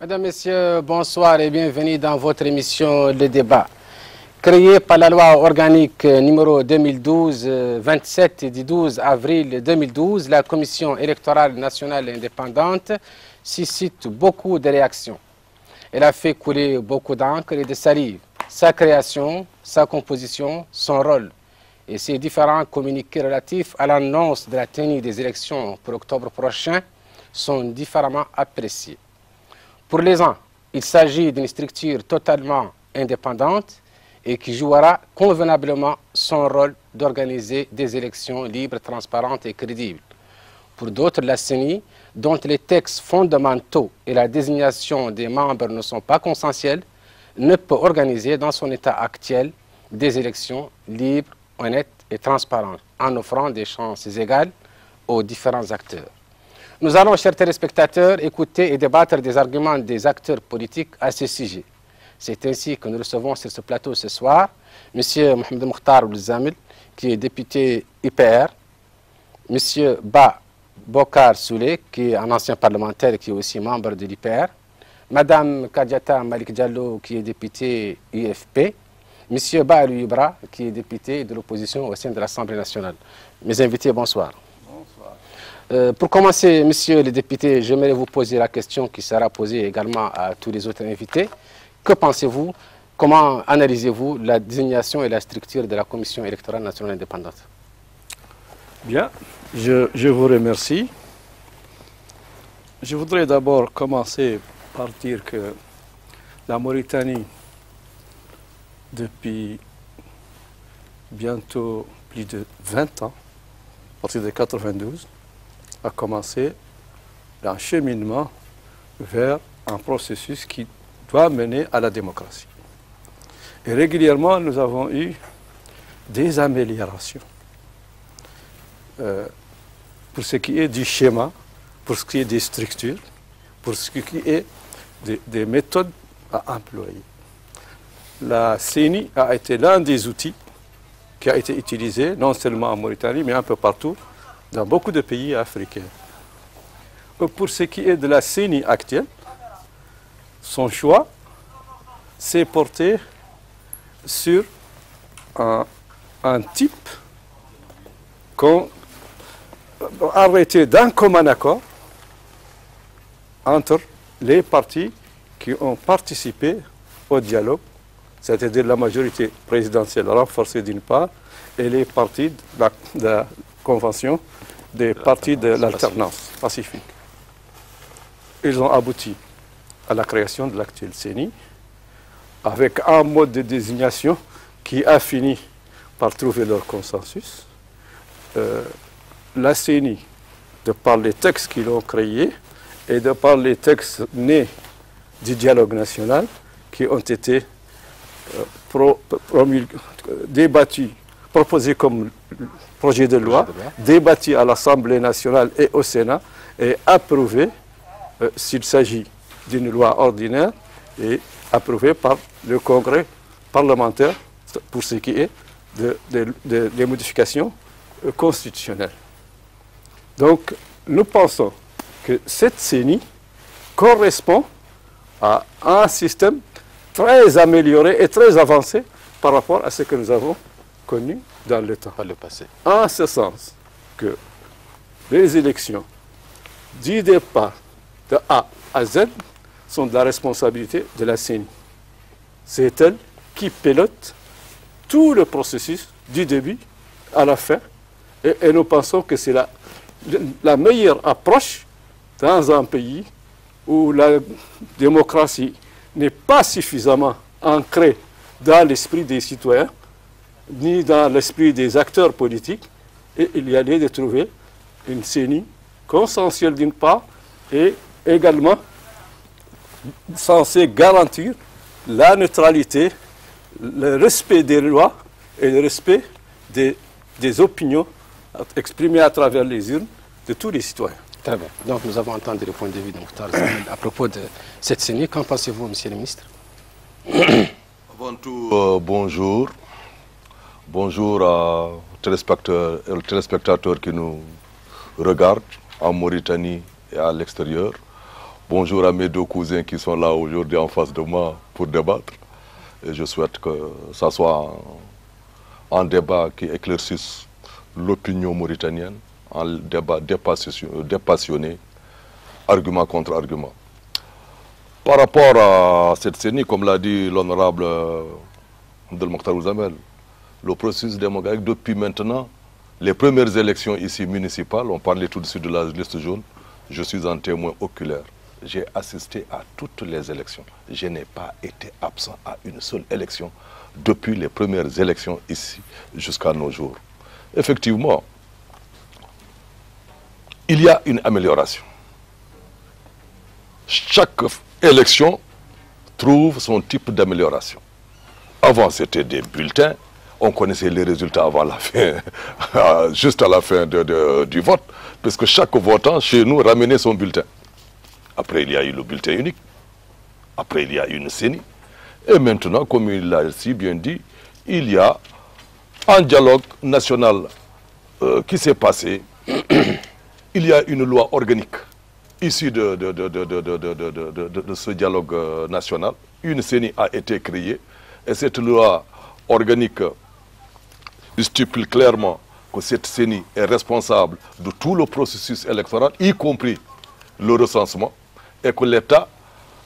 Mesdames, Messieurs, bonsoir et bienvenue dans votre émission Le Débat. Créée par la loi organique numéro 2012-27 du 12 avril 2012, la Commission électorale nationale indépendante suscite beaucoup de réactions. Elle a fait couler beaucoup d'encre et de salive. Sa création, sa composition, son rôle et ses différents communiqués relatifs à l'annonce de la tenue des élections pour octobre prochain sont différemment appréciés. Pour les uns, il s'agit d'une structure totalement indépendante et qui jouera convenablement son rôle d'organiser des élections libres, transparentes et crédibles. Pour d'autres, la CENI, dont les textes fondamentaux et la désignation des membres ne sont pas consensuels, ne peut organiser dans son état actuel des élections libres, honnêtes et transparentes, en offrant des chances égales aux différents acteurs. Nous allons, chers téléspectateurs, écouter et débattre des arguments des acteurs politiques à ce sujet. C'est ainsi que nous recevons sur ce plateau ce soir M. Mohamed Mokhtar Oulzamil, qui est député IPR, M. Ba Bokar Soulé, qui est un ancien parlementaire et qui est aussi membre de l'IPR, Mme Kadiata Malik Diallo, qui est députée IFP, M. Ba Ibra, qui est député de l'opposition au sein de l'Assemblée nationale. Mes invités, bonsoir. Pour commencer, monsieur le député, j'aimerais vous poser la question qui sera posée également à tous les autres invités. Que pensez-vous, comment analysez-vous la désignation et la structure de la Commission électorale nationale indépendante? Bien, je vous remercie. Je voudrais d'abord commencer par dire que la Mauritanie, depuis bientôt plus de 20 ans, à partir de 1992, a commencé un cheminement vers un processus qui doit mener à la démocratie. Et régulièrement, nous avons eu des améliorations pour ce qui est du schéma, pour ce qui est des structures, pour ce qui est des méthodes à employer. La CENI a été l'un des outils qui a été utilisé, non seulement en Mauritanie, mais un peu partout, dans beaucoup de pays africains. Pour ce qui est de la CENI actuelle, son choix s'est porté sur un type qu'on a arrêté d'un commun accord entre les partis qui ont participé au dialogue, c'est-à-dire la majorité présidentielle renforcée d'une part, et les partis de la Convention des partis de l'alternance pacifique. Ils ont abouti à la création de l'actuelle CENI avec un mode de désignation qui a fini par trouver leur consensus. La CENI, de par les textes qu'ils ont créés et de par les textes nés du dialogue national qui ont été débattus, proposés comme projet de loi, débattu à l'Assemblée nationale et au Sénat et approuvé s'il s'agit d'une loi ordinaire et approuvé par le Congrès parlementaire pour ce qui est des modifications constitutionnelles. Donc, nous pensons que cette CENI correspond à un système très amélioré et très avancé par rapport à ce que nous avons connu dans le temps. Le passé. En ce sens que les élections du départ de A à Z sont de la responsabilité de la CENI. C'est elle qui pilote tout le processus du début à la fin et nous pensons que c'est la meilleure approche dans un pays où la démocratie n'est pas suffisamment ancrée dans l'esprit des citoyens ni dans l'esprit des acteurs politiques, et il y a lieu de trouver une CENI consensuelle d'une part et également censée garantir la neutralité, le respect des lois et le respect des opinions exprimées à travers les urnes de tous les citoyens. Très bien. Donc nous avons entendu le point de vue de Mokhtar Oulzamil à propos de cette CENI. Qu'en pensez-vous, monsieur le ministre? Avant tout, bonjour. Bonjour aux téléspectateurs qui nous regardent en Mauritanie et à l'extérieur. Bonjour à mes deux cousins qui sont là aujourd'hui en face de moi pour débattre. Et je souhaite que ça soit un débat qui éclaircisse l'opinion mauritanienne, un débat dépassionné, argument contre argument. Par rapport à cette CENI, comme l'a dit l'honorable Abdel Mokhtar Ouzamel, le processus démocratique depuis maintenant, les premières élections ici municipales, on parlait tout de suite de la liste jaune, je suis un témoin oculaire. J'ai assisté à toutes les élections. Je n'ai pas été absent à une seule élection depuis les premières élections ici jusqu'à nos jours. Effectivement, il y a une amélioration. Chaque élection trouve son type d'amélioration. Avant, c'était des bulletins. On connaissait les résultats avant la fin, juste à la fin du vote, parce que chaque votant chez nous ramenait son bulletin. Après, il y a eu le bulletin unique. Après, il y a eu une CENI. Et maintenant, comme il l'a si bien dit, il y a un dialogue national qui s'est passé. Il y a une loi organique issue de ce dialogue national. Une CENI a été créée. Et cette loi organique stipule clairement que cette CENI est responsable de tout le processus électoral, y compris le recensement, et que l'État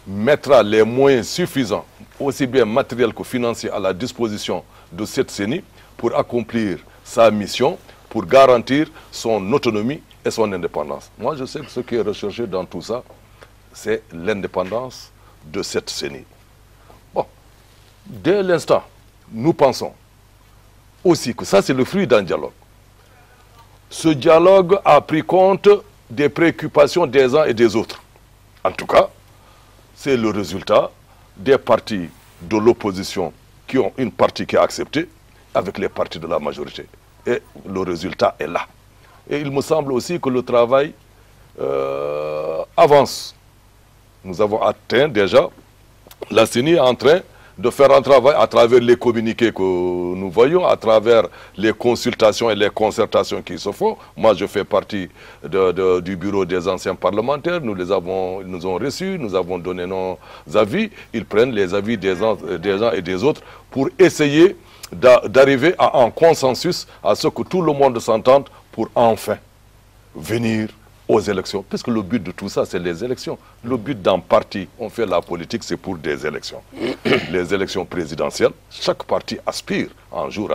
mettra les moyens suffisants, aussi bien matériels que financiers, à la disposition de cette CENI pour accomplir sa mission, pour garantir son autonomie et son indépendance. Moi, je sais que ce qui est recherché dans tout ça, c'est l'indépendance de cette CENI. Bon, dès l'instant, nous pensons aussi que ça, c'est le fruit d'un dialogue. Ce dialogue a pris compte des préoccupations des uns et des autres. En tout cas, c'est le résultat des partis de l'opposition qui ont une partie qui a accepté avec les partis de la majorité. Et le résultat est là. Et il me semble aussi que le travail avance. Nous avons atteint déjà, la CENI est en train de faire un travail à travers les communiqués que nous voyons, à travers les consultations et les concertations qui se font. Moi, je fais partie du bureau des anciens parlementaires. Ils nous ont reçus, nous avons donné nos avis. Ils prennent les avis des uns et des autres pour essayer d'arriver à un consensus, à ce que tout le monde s'entende pour enfin venir aux élections. Puisque le but de tout ça, c'est les élections. Le but d'un parti, on fait la politique, c'est pour des élections. Les élections présidentielles, chaque parti aspire un jour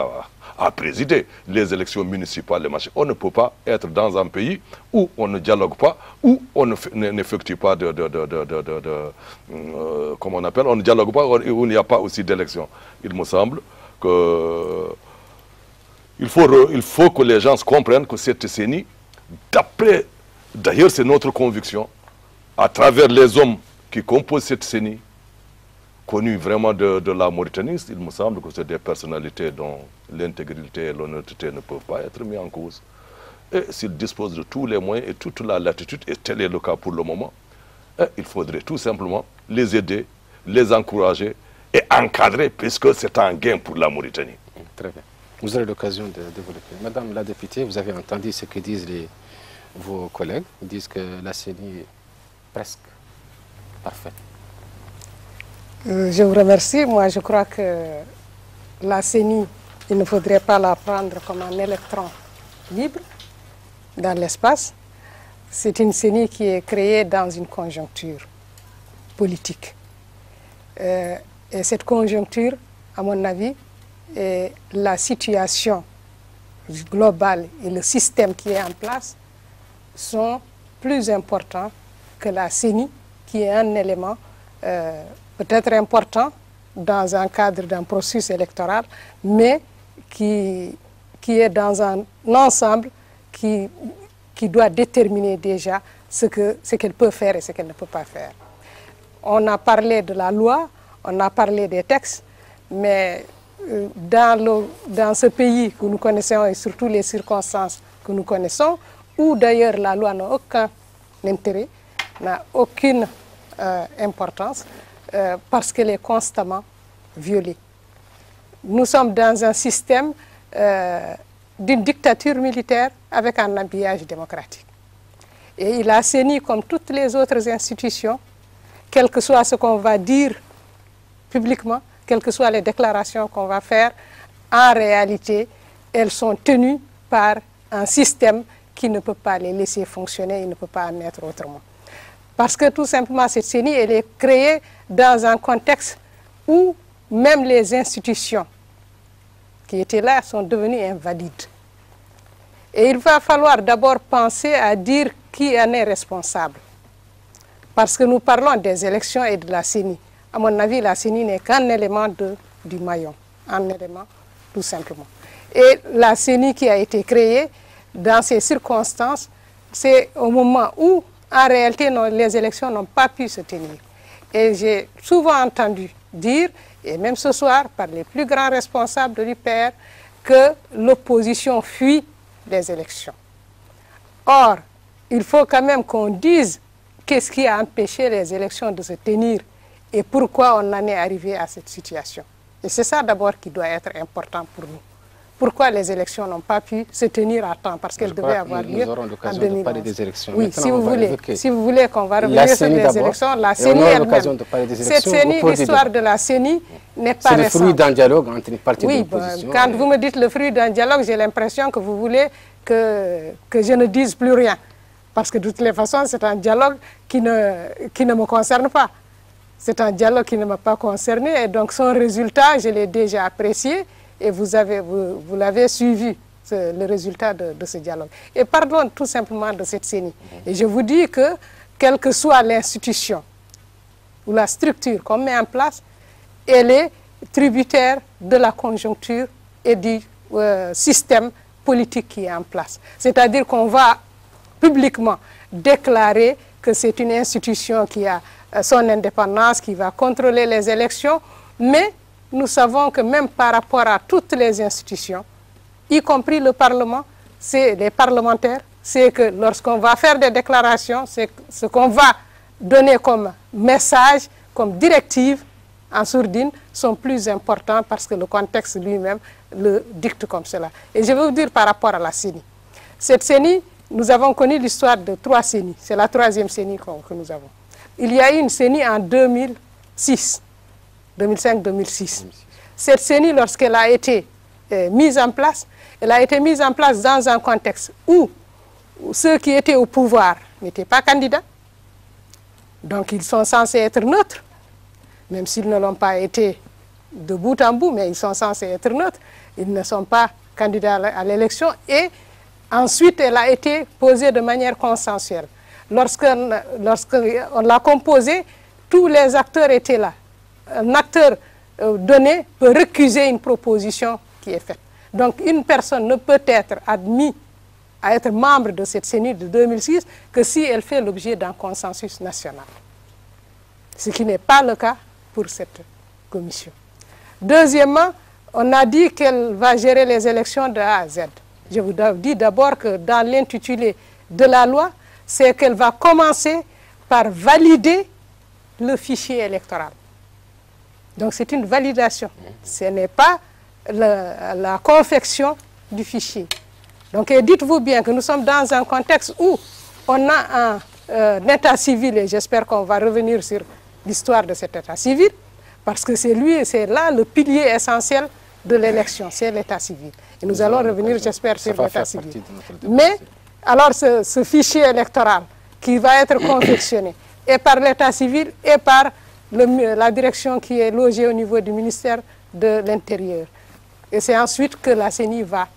à présider. Les élections municipales, les marchés. On ne peut pas être dans un pays où on ne dialogue pas, où on n'effectue pas comment on appelle, on ne dialogue pas, où il n'y a pas aussi d'élections. Il me semble que il faut que les gens comprennent que cette CENI, d'ailleurs, c'est notre conviction, à travers les hommes qui composent cette CENI, connus vraiment de la Mauritanie, il me semble que c'est des personnalités dont l'intégrité et l'honnêteté ne peuvent pas être mis en cause. Et s'ils disposent de tous les moyens et toute la latitude, et tel est le cas pour le moment, il faudrait tout simplement les aider, les encourager et encadrer, puisque c'est un gain pour la Mauritanie. Très bien. Vous aurez l'occasion de développer. Madame la députée, vous avez entendu ce que disent vos collègues. Ils disent que la CENI est presque parfaite. Je vous remercie. Moi, je crois que la CENI, il ne faudrait pas la prendre comme un électron libre dans l'espace. C'est une CENI qui est créée dans une conjoncture politique. Et cette conjoncture, à mon avis, est la situation globale et le système qui est en place sont plus importants que la CENI, qui est un élément peut-être important dans un cadre d'un processus électoral, mais qui est dans un ensemble qui doit déterminer déjà ce qu'elle peut faire et ce qu'elle ne peut pas faire. On a parlé de la loi, on a parlé des textes, mais dans ce pays que nous connaissons et surtout les circonstances que nous connaissons, où d'ailleurs la loi n'a aucun intérêt, n'a aucune importance, parce qu'elle est constamment violée. Nous sommes dans un système d'une dictature militaire avec un habillage démocratique. Et la CENI, comme toutes les autres institutions, quel que soit ce qu'on va dire publiquement, quelles que soient les déclarations qu'on va faire, en réalité, elles sont tenues par un système qui ne peut pas les laisser fonctionner, il ne peut pas en être autrement. Parce que tout simplement, cette CENI, elle est créée dans un contexte où même les institutions qui étaient là sont devenues invalides. Et il va falloir d'abord penser à dire qui en est responsable. Parce que nous parlons des élections et de la CENI. À mon avis, la CENI n'est qu'un élément du maillon, un élément tout simplement. Et la CENI qui a été créée dans ces circonstances, c'est au moment où, en réalité, les élections n'ont pas pu se tenir. Et j'ai souvent entendu dire, et même ce soir, par les plus grands responsables de l'UPR, que l'opposition fuit les élections. Or, il faut quand même qu'on dise qu'est-ce qui a empêché les élections de se tenir et pourquoi on en est arrivé à cette situation. Et c'est ça d'abord qui doit être important pour nous. Pourquoi les élections n'ont pas pu se tenir à temps? Parce qu'elles devaient avoir lieu en 2011. De parler des élections. Oui, si vous voulez qu'on va revenir sur les élections, la CENI elle-même, cette CENI, l'histoire de la CENI n'est pas récente. C'est le fruit d'un dialogue entre une partie de l'opposition. Quand vous me dites le fruit d'un dialogue, j'ai l'impression que vous voulez que je ne dise plus rien. Parce que de toutes les façons, c'est un dialogue qui ne me concerne pas. C'est un dialogue qui ne m'a pas concerné. Et donc son résultat, je l'ai déjà apprécié. Et vous l'avez suivi, le résultat de ce dialogue. Et parlons tout simplement de cette CENI. Et je vous dis que, quelle que soit l'institution ou la structure qu'on met en place, elle est tributaire de la conjoncture et du système politique qui est en place. C'est-à-dire qu'on va publiquement déclarer que c'est une institution qui a son indépendance, qui va contrôler les élections, mais nous savons que même par rapport à toutes les institutions, y compris le Parlement, c'est les parlementaires, c'est que lorsqu'on va faire des déclarations, c'est ce qu'on va donner comme message, comme directive en sourdine, sont plus importants parce que le contexte lui-même le dicte comme cela. Et je vais vous dire par rapport à la CENI. Cette CENI, nous avons connu l'histoire de 3 CENI. C'est la 3e CENI que nous avons. Il y a eu une CENI en 2006. 2005-2006. Cette CENI, lorsqu'elle a été mise en place, elle a été mise en place dans un contexte où ceux qui étaient au pouvoir n'étaient pas candidats. Donc ils sont censés être neutres, même s'ils ne l'ont pas été de bout en bout, mais ils sont censés être neutres. Ils ne sont pas candidats à l'élection. Et ensuite, elle a été posée de manière consensuelle. Lorsqu'on l'a composée, tous les acteurs étaient là. Un acteur donné peut récuser une proposition qui est faite. Donc une personne ne peut être admise à être membre de cette CENI de 2006 que si elle fait l'objet d'un consensus national. Ce qui n'est pas le cas pour cette commission. Deuxièmement, on a dit qu'elle va gérer les élections de A à Z. Je vous dis d'abord que dans l'intitulé de la loi, c'est qu'elle va commencer par valider le fichier électoral. Donc c'est une validation. Ce n'est pas la confection du fichier. Donc dites-vous bien que nous sommes dans un contexte où on a un état civil, et j'espère qu'on va revenir sur l'histoire de cet état civil, parce que c'est là le pilier essentiel de l'élection, c'est l'état civil. Et nous allons revenir, j'espère, sur l'état civil. Mais alors ce fichier électoral qui va être confectionné et par l'état civil et par la direction qui est logée au niveau du ministère de l'Intérieur. Et c'est ensuite que la CENI va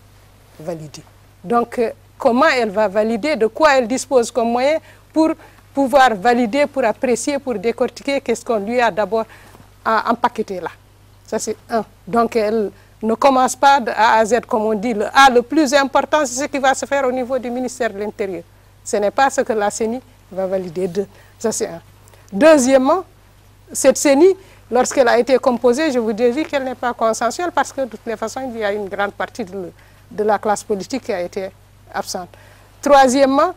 valider. Donc, comment elle va valider, de quoi elle dispose comme moyen pour pouvoir valider, pour apprécier, pour décortiquer qu'est-ce qu'on lui a d'abord empaqueté là. Ça, c'est un. Donc, elle ne commence pas de A à Z, comme on dit. Le A, le plus important, c'est ce qui va se faire au niveau du ministère de l'Intérieur. Ce n'est pas ce que la CENI va valider. Ça, c'est un. Deuxièmement, cette CENI, lorsqu'elle a été composée, je vous dis qu'elle n'est pas consensuelle parce que de toutes les façons, il y a une grande partie de la classe politique qui a été absente. Troisièmement,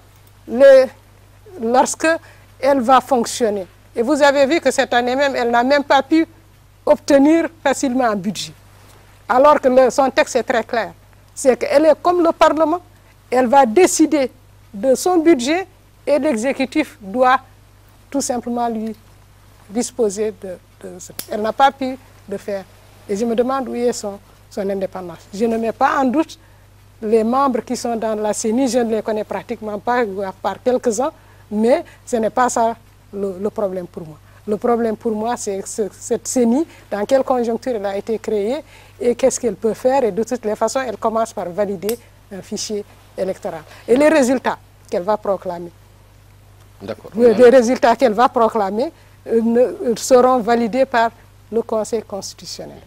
lorsqu'elle va fonctionner. Et vous avez vu que cette année même, elle n'a même pas pu obtenir facilement un budget. Alors que son texte est très clair. C'est qu'elle est comme le Parlement, elle va décider de son budget Et l'exécutif doit tout simplement lui disposer de ça. Elle n'a pas pu le faire. Et je me demande où est son indépendance. Je ne mets pas en doute les membres qui sont dans la CENI, je ne les connais pratiquement pas, à part quelques-uns, mais ce n'est pas ça le problème pour moi. Le problème pour moi, c'est cette CENI, dans quelle conjoncture elle a été créée et qu'est-ce qu'elle peut faire. Et de toutes les façons, elle commence par valider un fichier électoral. Et les résultats qu'elle va proclamer. Les résultats qu'elle va proclamer seront validés par le Conseil constitutionnel.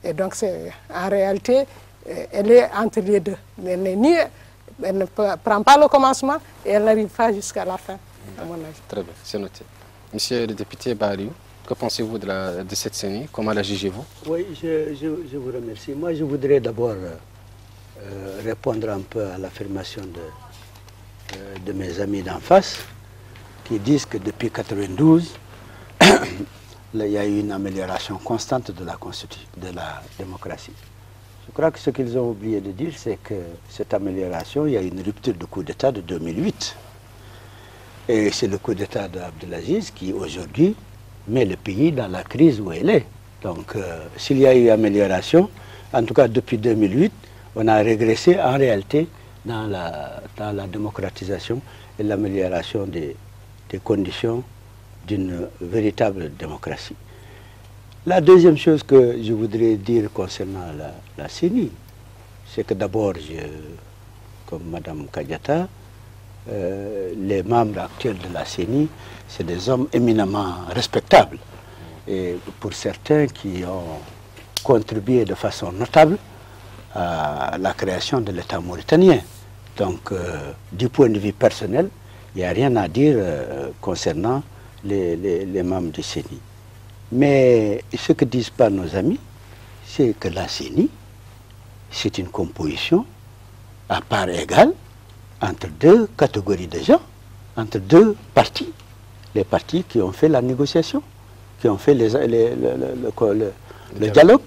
Et donc, en réalité, elle est entre les deux. Elle ne prend pas le commencement et elle n'arrive pas jusqu'à la fin, à mon avis. Très bien, c'est noté. Monsieur le député Bariou, que pensez-vous de cette CENI? Comment la jugez-vous? Oui, je vous remercie. Moi, je voudrais d'abord répondre un peu à l'affirmation de mes amis d'en face, qui disent que depuis 1992, il y a eu une amélioration constante de la démocratie. Je crois que ce qu'ils ont oublié de dire, c'est que cette amélioration, il y a eu une rupture de coup d'État de 2008. Et c'est le coup d'État d'Abdelaziz qui, aujourd'hui, met le pays dans la crise où elle est. Donc, s'il y a eu amélioration, en tout cas depuis 2008, on a régressé en réalité dans la démocratisation et l'amélioration des conditions d'une véritable démocratie. La deuxième chose que je voudrais dire concernant la CENI, c'est que d'abord, comme Mme Kadiata, les membres actuels de la CENI, c'est des hommes éminemment respectables. Et pour certains qui ont contribué de façon notable à la création de l'État mauritanien. Donc, du point de vue personnel, il n'y a rien à dire concernant les membres du CENI. Mais ce que disent pas nos amis, c'est que la CENI, c'est une composition à part égale entre deux catégories de gens, entre deux partis. Les partis qui ont fait la négociation, qui ont fait le dialogue.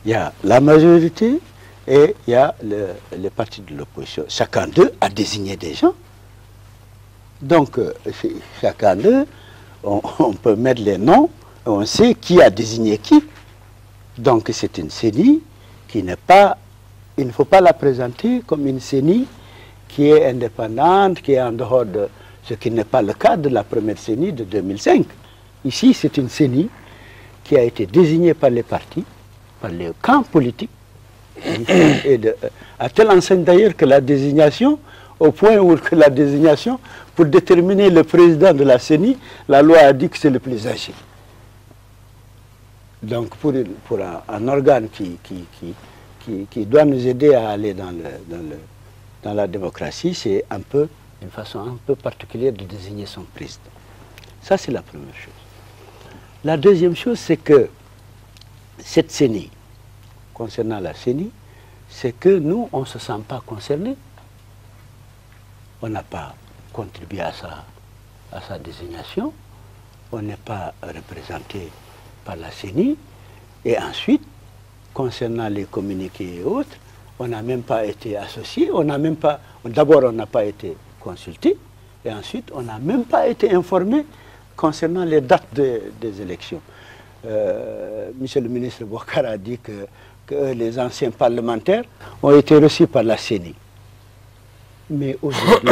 Il y a la majorité et il y a les partis de l'opposition. Chacun d'eux a désigné des gens. Donc, chacun d'eux, on peut mettre les noms, on sait qui a désigné qui. Donc, c'est une CENI qui n'est pas... Il ne faut pas la présenter comme une CENI qui est indépendante, qui est en dehors de... Ce qui n'est pas le cas de la première CENI de 2005. Ici, c'est une CENI qui a été désignée par les partis, par les camps politiques, à telle enseigne d'ailleurs que la désignation, au point où que la désignation, pour déterminer le président de la CENI, la loi a dit que c'est le plus âgé. Donc pour un organe qui doit nous aider à aller dans la démocratie, c'est une façon un peu particulière de désigner son président. Ça, c'est la première chose. La deuxième chose, c'est que cette CENI, concernant la CENI, c'est que nous, on ne se sent pas concernés. On n'a pas contribué à sa désignation. On n'est pas représenté par la CENI. Et ensuite, concernant les communiqués et autres, on n'a même pas été associé. D'abord, on n'a pas été consulté. Et ensuite, on n'a même pas été informé concernant les dates des élections. Monsieur le ministre Boubacar a dit que les anciens parlementaires ont été reçus par la CENI. Mais aujourd'hui,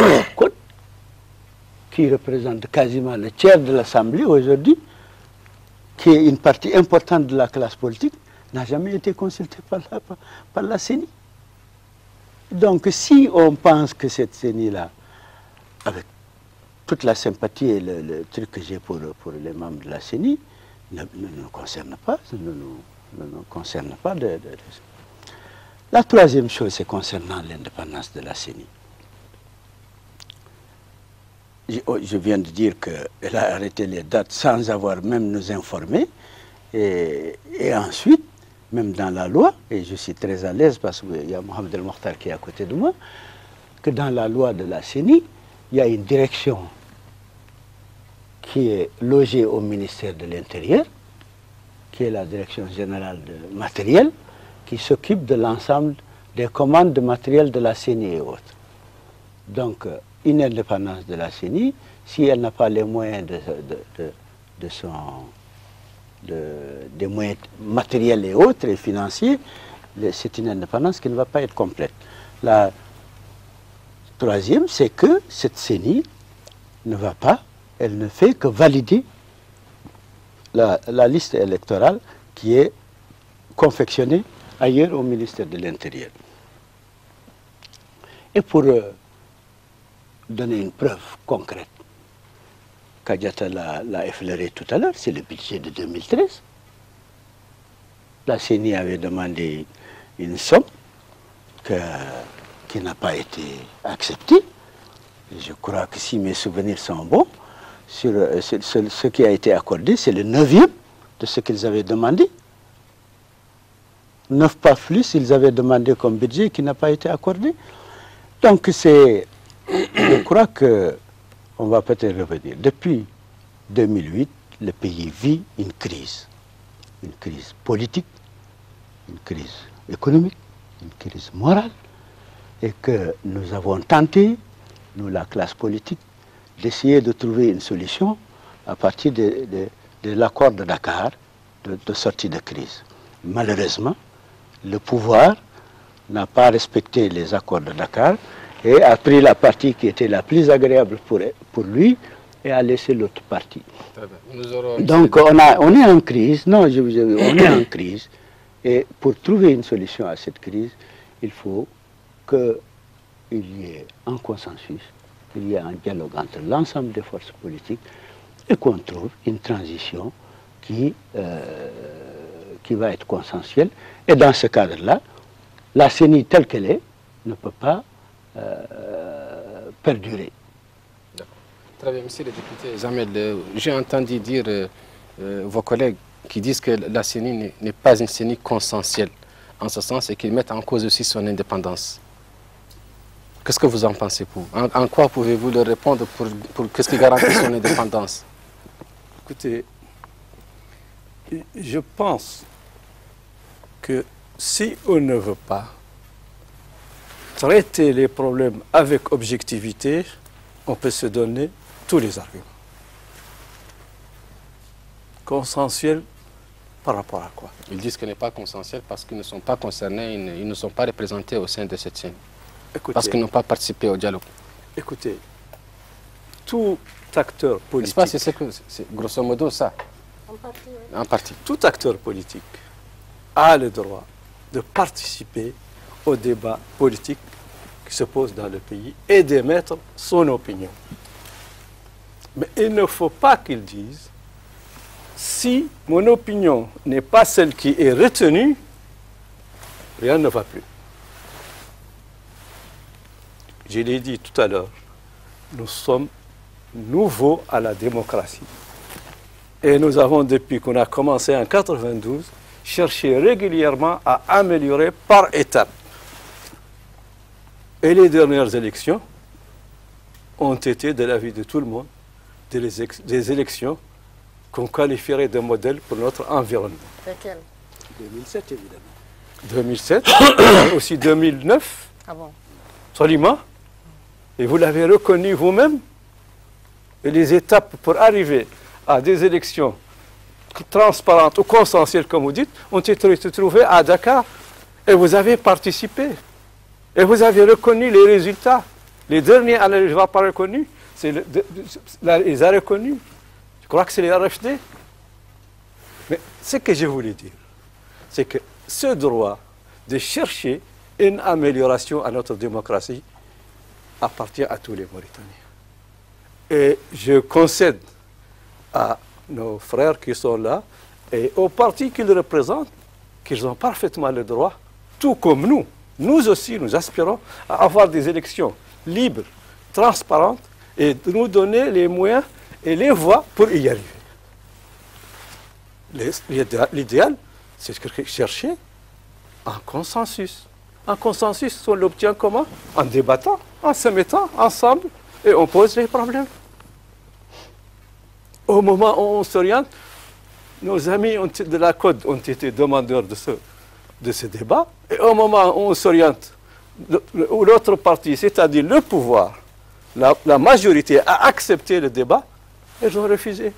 qui représente quasiment le tiers de l'Assemblée aujourd'hui, qui est une partie importante de la classe politique, n'a jamais été consulté par la CENI. Donc si on pense que cette CENI-là, avec toute la sympathie et le truc que j'ai pour les membres de la CENI, ne nous concerne pas, La troisième chose, c'est concernant l'indépendance de la CENI. Je viens de dire qu'elle a arrêté les dates sans avoir même nous informé. Et ensuite, même dans la loi, et je suis très à l'aise parce qu'il y a Mohamed El Mokhtar qui est à côté de moi, que dans la loi de la CENI, il y a une direction qui est logée au ministère de l'Intérieur, qui est la direction générale de matériel, qui s'occupe de l'ensemble des commandes de matériel de la CENI et autres. Donc, une indépendance de la CENI si elle n'a pas les moyens des moyens matériels et autres et financiers. C'est une indépendance qui ne va pas être complète. La troisième, c'est que cette CENI ne va pas, elle ne fait que valider la liste électorale qui est confectionnée ailleurs au ministère de l'Intérieur. Et pour donner une preuve concrète, Kadiata l'a effleuré tout à l'heure, c'est le budget de 2013. La CENI avait demandé une somme qui n'a pas été acceptée. Je crois que si mes souvenirs sont bons, sur ce qui a été accordé, c'est le 9e de ce qu'ils avaient demandé. 9 pas plus, ils avaient demandé comme budget qui n'a pas été accordé. Donc je crois qu'on va peut-être revenir. Depuis 2008, le pays vit une crise politique, une crise économique, une crise morale, et que nous avons tenté, nous la classe politique, d'essayer de trouver une solution à partir de l'accord de Dakar de sortie de crise. Malheureusement, le pouvoir n'a pas respecté les accords de Dakar et a pris la partie qui était la plus agréable pour lui et a laissé l'autre partie. Donc on est en crise, on est en crise, et pour trouver une solution à cette crise, il faut qu'il y ait un consensus, qu'il y ait un dialogue entre l'ensemble des forces politiques et qu'on trouve une transition qui va être consensuelle. Et dans ce cadre-là, la CENI telle qu'elle est ne peut pas perdurer. Très bien, monsieur le député Jamel, j'ai entendu dire vos collègues qui disent que la CENI n'est pas une CENI consensuelle, en ce sens, et qu'ils mettent en cause aussi son indépendance. Qu'est-ce que vous en pensez, vous? En quoi pouvez-vous leur répondre pour qu'est-ce qui garantit son indépendance? Écoutez, je pense que si on ne veut pas traiter les problèmes avec objectivité, on peut se donner tous les arguments. Consensuel par rapport à quoi? Ils disent qu'il n'est pas consensuel parce qu'ils ne sont pas concernés, ils ne sont pas représentés au sein de cette CENI. Parce qu'ils n'ont pas participé au dialogue. Écoutez, tout acteur politique... C'est grosso modo ça. En partie. Tout acteur politique a le droit de participer au débat politique qui se pose dans le pays et d'émettre son opinion. Mais il ne faut pas qu'il dise si mon opinion n'est pas celle qui est retenue, rien ne va plus. Je l'ai dit tout à l'heure, nous sommes nouveaux à la démocratie. Et nous avons, depuis qu'on a commencé en 92, cherché régulièrement à améliorer par étapes. Et les dernières élections ont été, de l'avis de tout le monde, des élections qu'on qualifierait de modèle pour notre environnement. Lesquelles? 2007, évidemment. 2007, aussi 2009. Ah bon? Absolument. Et vous l'avez reconnu vous-même. Et les étapes pour arriver à des élections transparentes ou consensuelles, comme vous dites, ont été trouvées à Dakar. Et vous avez participé. Et vous avez reconnu les résultats. Les derniers, elle ne les a pas reconnus. Les a reconnus. Je crois que c'est les RFD. Mais ce que je voulais dire, c'est que ce droit de chercher une amélioration à notre démocratie appartient à tous les Mauritaniens. Et je concède à nos frères qui sont là et aux partis qu'ils représentent qu'ils ont parfaitement le droit, tout comme nous. Nous aussi, nous aspirons à avoir des élections libres, transparentes et de nous donner les moyens et les voies pour y arriver. L'idéal, c'est de chercher un consensus. Un consensus, on l'obtient comment? En débattant, en se mettant ensemble et on pose les problèmes. Au moment où on s'oriente, nos amis de la CODE ont été demandeurs de ce débat. Et au moment où on s'oriente, où l'autre parti, c'est-à-dire le pouvoir, la majorité a accepté le débat, ils ont refusé.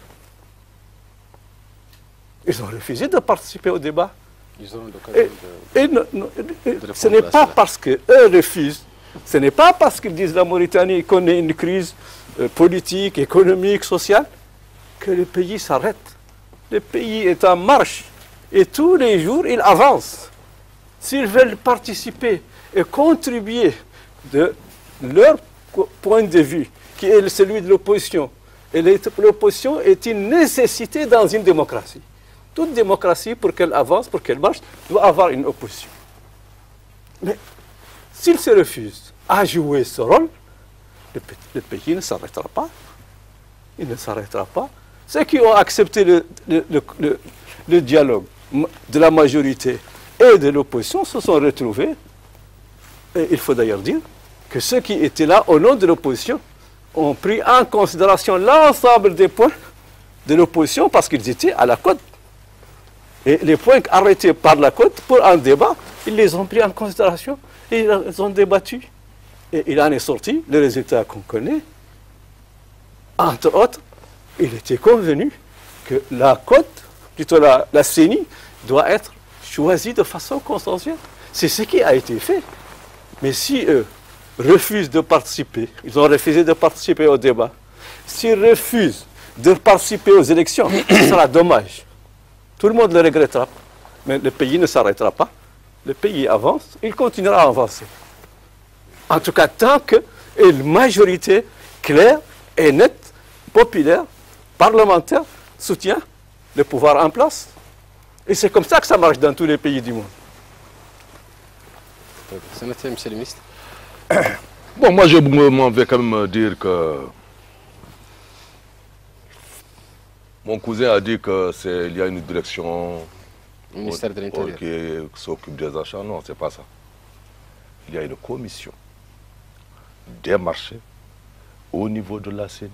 Ils ont refusé de participer au débat. Ils ont l'occasion Ce n'est pas parce qu'eux refusent, ce n'est pas parce qu'ils disent la Mauritanie connaît une crise politique, économique, sociale, que le pays s'arrête. Le pays est en marche et tous les jours, il avance. S'ils veulent participer et contribuer de leur point de vue, qui est celui de l'opposition, et l'opposition est une nécessité dans une démocratie. Toute démocratie, pour qu'elle avance, pour qu'elle marche, doit avoir une opposition. Mais s'ils se refusent à jouer ce rôle, le pays ne s'arrêtera pas. Il ne s'arrêtera pas. Ceux qui ont accepté le dialogue de la majorité et de l'opposition se sont retrouvés. Et il faut d'ailleurs dire que ceux qui étaient là au nom de l'opposition ont pris en considération l'ensemble des points de l'opposition parce qu'ils étaient à la côte. Et les points arrêtés par la côte pour un débat, ils les ont pris en considération et ils ont débattu. Et il en est sorti le résultat qu'on connaît. Entre autres, il était convenu que la côte, plutôt la CENI, doit être choisie de façon consensuelle. C'est ce qui a été fait. Mais si eux refusent de participer, ils ont refusé de participer au débat, s'ils refusent de participer aux élections, ce sera dommage. Tout le monde le regrettera, mais le pays ne s'arrêtera pas. Le pays avance, il continuera à avancer. En tout cas, tant qu'une majorité claire et nette, populaire, parlementaire, soutient le pouvoir en place. Et c'est comme ça que ça marche dans tous les pays du monde. C'est noté, monsieur le ministre. Bon, moi, je m'en vais quand même dire que mon cousin a dit qu'il y a une direction Ministère de l'Intérieur qui s'occupe des achats. Non, c'est pas ça. Il y a une commission des marchés au niveau de la CENI.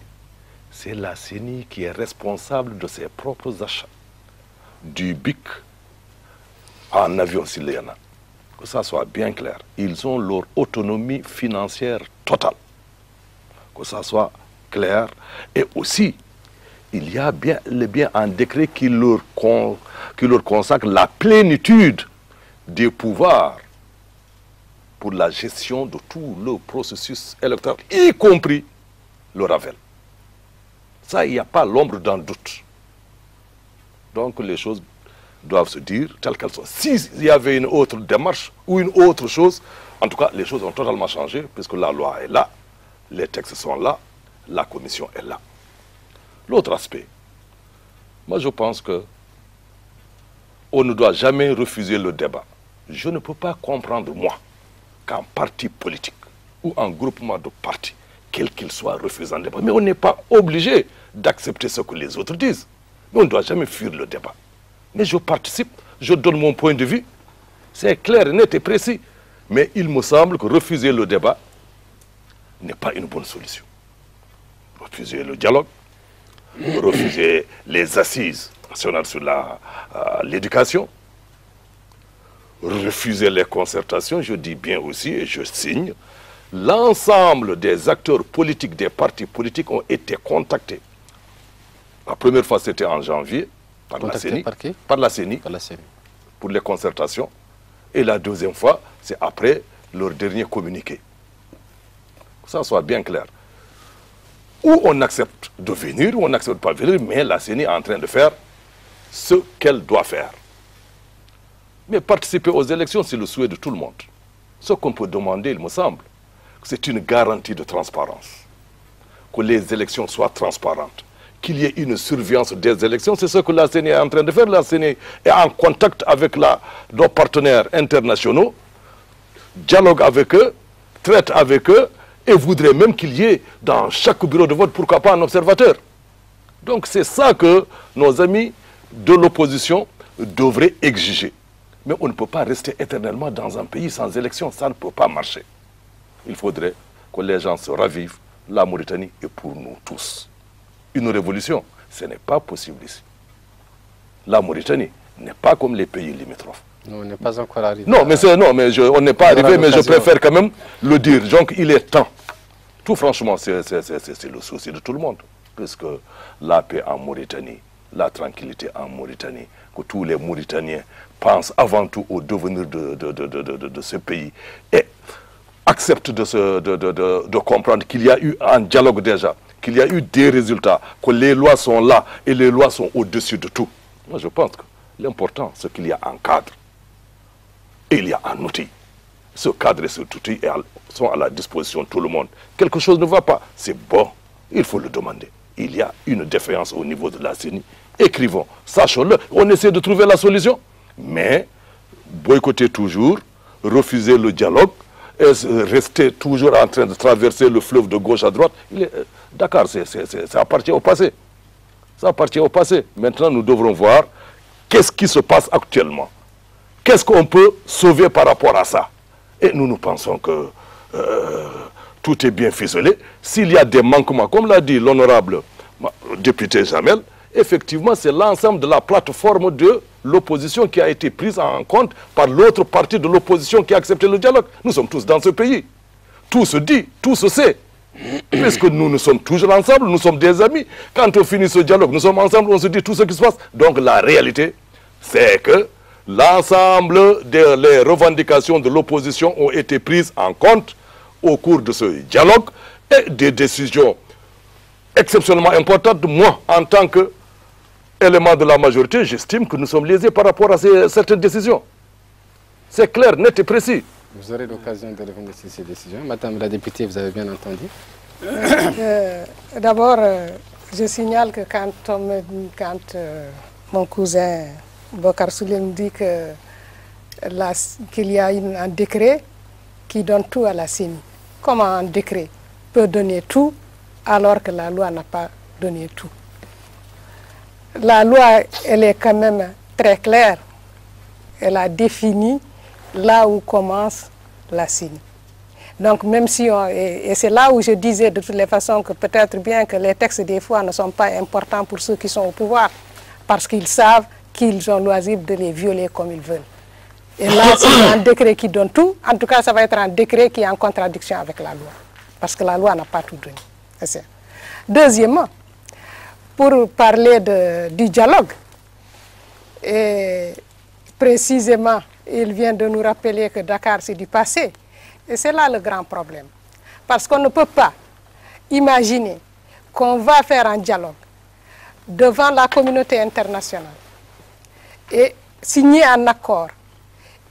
C'est la CENI qui est responsable de ses propres achats. Du BIC en avion s'il y en a. Que ça soit bien clair. Ils ont leur autonomie financière totale. Que ça soit clair. Et aussi, il y a bien un décret qui leur consacre la plénitude des pouvoirs pour la gestion de tout le processus électoral, y compris le Ravel. Ça, il n'y a pas l'ombre d'un doute. Donc les choses doivent se dire telles qu'elles sont. S'il y avait une autre démarche ou une autre chose, en tout cas, les choses ont totalement changé, puisque la loi est là, les textes sont là, la commission est là. L'autre aspect, moi je pense que on ne doit jamais refuser le débat. Je ne peux pas comprendre, moi, qu'un parti politique ou un groupement de partis, quel qu'il soit, refuse un débat. Mais on n'est pas obligé d'accepter ce que les autres disent. Mais on ne doit jamais fuir le débat. Mais je participe, je donne mon point de vue. C'est clair, net et précis. Mais il me semble que refuser le débat n'est pas une bonne solution. Refuser le dialogue, refuser les assises nationales sur l'éducation, refuser les concertations, je dis bien aussi, et je signe, l'ensemble des acteurs politiques, des partis politiques ont été contactés. La première fois, c'était en janvier, par la CENI, pour les concertations. Et la deuxième fois, c'est après leur dernier communiqué. Que ça soit bien clair. Ou on accepte de venir, ou on n'accepte pas de venir, mais la CENI est en train de faire ce qu'elle doit faire. Mais participer aux élections, c'est le souhait de tout le monde. Ce qu'on peut demander, il me semble, c'est une garantie de transparence. Que les élections soient transparentes. Qu'il y ait une surveillance des élections, c'est ce que la CENI est en train de faire. La CENI est en contact avec nos partenaires internationaux, dialogue avec eux, traite avec eux, et voudrait même qu'il y ait dans chaque bureau de vote, pourquoi pas un observateur. Donc c'est ça que nos amis de l'opposition devraient exiger. Mais on ne peut pas rester éternellement dans un pays sans élection, ça ne peut pas marcher. Il faudrait que les gens se ravivent. La Mauritanie est pour nous tous. Une révolution, ce n'est pas possible ici. La Mauritanie n'est pas comme les pays limitrophes. Non, on n'est pas encore arrivé. Non, mais on n'est pas arrivé, mais je préfère quand même le dire. Donc il est temps. Tout franchement, c'est le souci de tout le monde. Puisque la paix en Mauritanie, la tranquillité en Mauritanie, que tous les Mauritaniens pensent avant tout au devenir de ce pays et acceptent de comprendre qu'il y a eu un dialogue déjà, qu'il y a eu des résultats, que les lois sont là et les lois sont au-dessus de tout. Moi, je pense que l'important, c'est qu'il y a un cadre et il y a un outil. Ce cadre et cet outil sont à la disposition de tout le monde. Quelque chose ne va pas, c'est bon, il faut le demander. Il y a une défaillance au niveau de la CENI. Écrivons, sachons-le, on essaie de trouver la solution. Mais boycotter toujours, refuser le dialogue, et rester toujours en train de traverser le fleuve de gauche à droite, Dakar, ça appartient au passé. Ça appartient au passé. Maintenant, nous devrons voir qu'est-ce qui se passe actuellement. Qu'est-ce qu'on peut sauver par rapport à ça? Et nous pensons que tout est bien ficelé. S'il y a des manquements, comme l'a dit l'honorable député Jamel, effectivement, c'est l'ensemble de la plateforme de l'opposition qui a été prise en compte par l'autre partie de l'opposition qui a accepté le dialogue. Nous sommes tous dans ce pays. Tout se dit, tout se sait. Puisque nous sommes toujours ensemble, nous sommes des amis. Quand on finit ce dialogue, nous sommes ensemble, on se dit tout ce qui se passe. Donc la réalité, c'est que l'ensemble des revendications de l'opposition ont été prises en compte au cours de ce dialogue et des décisions exceptionnellement importantes. Moi, en tant qu'élément de la majorité, j'estime que nous sommes lésés par rapport à certaines décisions. C'est clair, net et précis. Vous aurez l'occasion de revenir sur ces décisions. Madame la députée, vous avez bien entendu. D'abord, je signale que quand mon cousin Bokar Souley me dit qu'il y a un décret qui donne tout à la CENI. Comment un décret peut donner tout alors que la loi n'a pas donné tout? La loi, elle est quand même très claire. Elle a défini là où commence la CENI. Donc même si et c'est là où je disais de toutes les façons que peut-être bien que les textes des fois ne sont pas importants pour ceux qui sont au pouvoir, parce qu'ils savent qu'ils ont loisible de les violer comme ils veulent. Et là, c'est un décret qui donne tout. En tout cas, ça va être un décret qui est en contradiction avec la loi. Parce que la loi n'a pas tout donné. Deuxièmement, pour parler du dialogue, et précisément, il vient de nous rappeler que Dakar, c'est du passé. Et c'est là le grand problème. Parce qu'on ne peut pas imaginer qu'on va faire un dialogue devant la communauté internationale et signer un accord.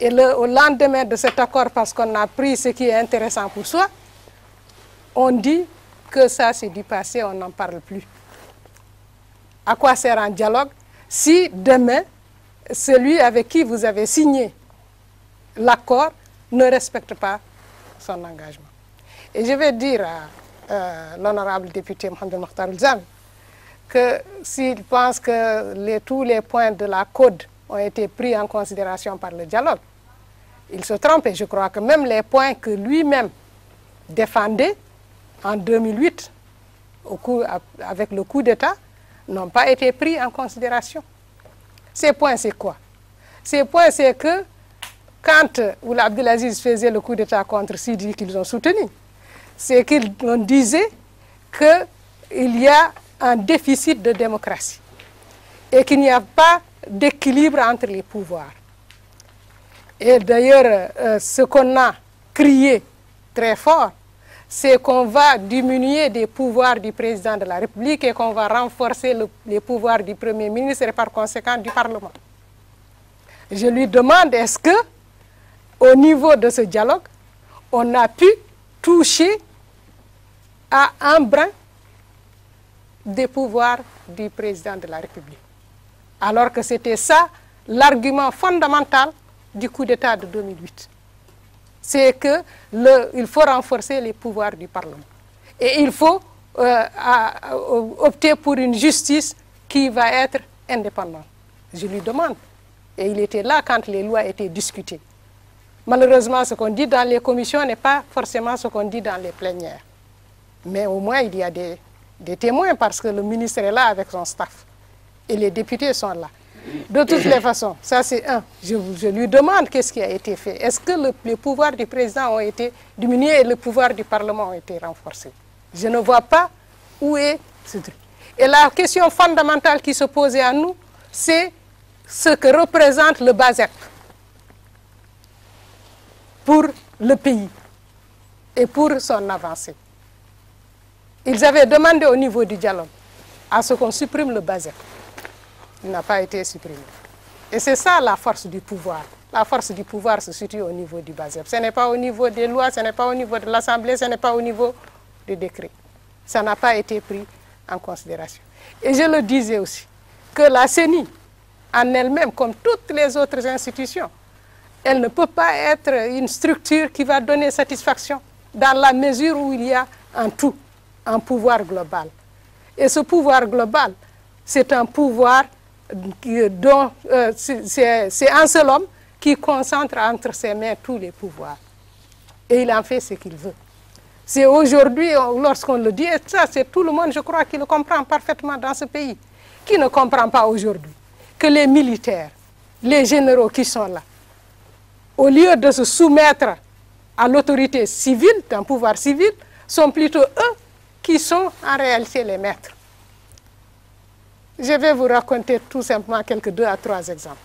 Et au lendemain de cet accord, parce qu'on a pris ce qui est intéressant pour soi, on dit que ça c'est du passé, on n'en parle plus. À quoi sert un dialogue si demain, celui avec qui vous avez signé l'accord ne respecte pas son engagement? Et je vais dire à l'honorable député Mohamed Mokhtar Elzami que s'il pense que tous les points de la CODE ont été pris en considération par le dialogue, il se trompe. Et je crois que même les points que lui-même défendait en 2008, avec le coup d'État, n'ont pas été pris en considération. Ces points, c'est quoi? Ces points, c'est que quand Ould Abdelaziz faisait le coup d'État contre Sidi qu'ils ont soutenu, c'est qu'on disait qu'il y a un déficit de démocratie et qu'il n'y a pas d'équilibre entre les pouvoirs. Et d'ailleurs, ce qu'on a crié très fort, c'est qu'on va diminuer des pouvoirs du président de la République et qu'on va renforcer les pouvoirs du Premier ministre et par conséquent du Parlement. Je lui demande, est-ce que, au niveau de ce dialogue, on a pu toucher à un brin des pouvoirs du président de la République? Alors que c'était ça l'argument fondamental du coup d'État de 2008. C'est qu'il faut renforcer les pouvoirs du Parlement. Et il faut opter pour une justice qui va être indépendante. Je lui demande. Et il était là quand les lois étaient discutées. Malheureusement, ce qu'on dit dans les commissions n'est pas forcément ce qu'on dit dans les plénières. Mais au moins, il y a des témoins parce que le ministre est là avec son staff. Et les députés sont là. De toutes les façons, ça c'est un. Je lui demande qu'est-ce qui a été fait. Est-ce que les pouvoirs du président ont été diminués et les pouvoirs du Parlement ont été renforcés? Je ne vois pas où est ce truc. Et la question fondamentale qui se posait à nous, c'est ce que représente le BASEP pour le pays et pour son avancée. Ils avaient demandé au niveau du dialogue à ce qu'on supprime le BASEP. Il n'a pas été supprimé. Et c'est ça la force du pouvoir. La force du pouvoir se situe au niveau du BASEP. Ce n'est pas au niveau des lois, ce n'est pas au niveau de l'Assemblée, ce n'est pas au niveau des décrets. Ça n'a pas été pris en considération. Et je le disais aussi, que la CENI, en elle-même, comme toutes les autres institutions, elle ne peut pas être une structure qui va donner satisfaction dans la mesure où il y a en tout un pouvoir global. Et ce pouvoir global, c'est un pouvoir dont c'est un seul homme qui concentre entre ses mains tous les pouvoirs. Et il en fait ce qu'il veut. C'est aujourd'hui, lorsqu'on le dit, et ça c'est tout le monde, je crois, qui le comprend parfaitement dans ce pays, qui ne comprend pas aujourd'hui que les militaires, les généraux qui sont là, au lieu de se soumettre à l'autorité civile, d'un pouvoir civil, sont plutôt eux qui sont en réalité les maîtres. Je vais vous raconter tout simplement quelques 2 à 3 exemples.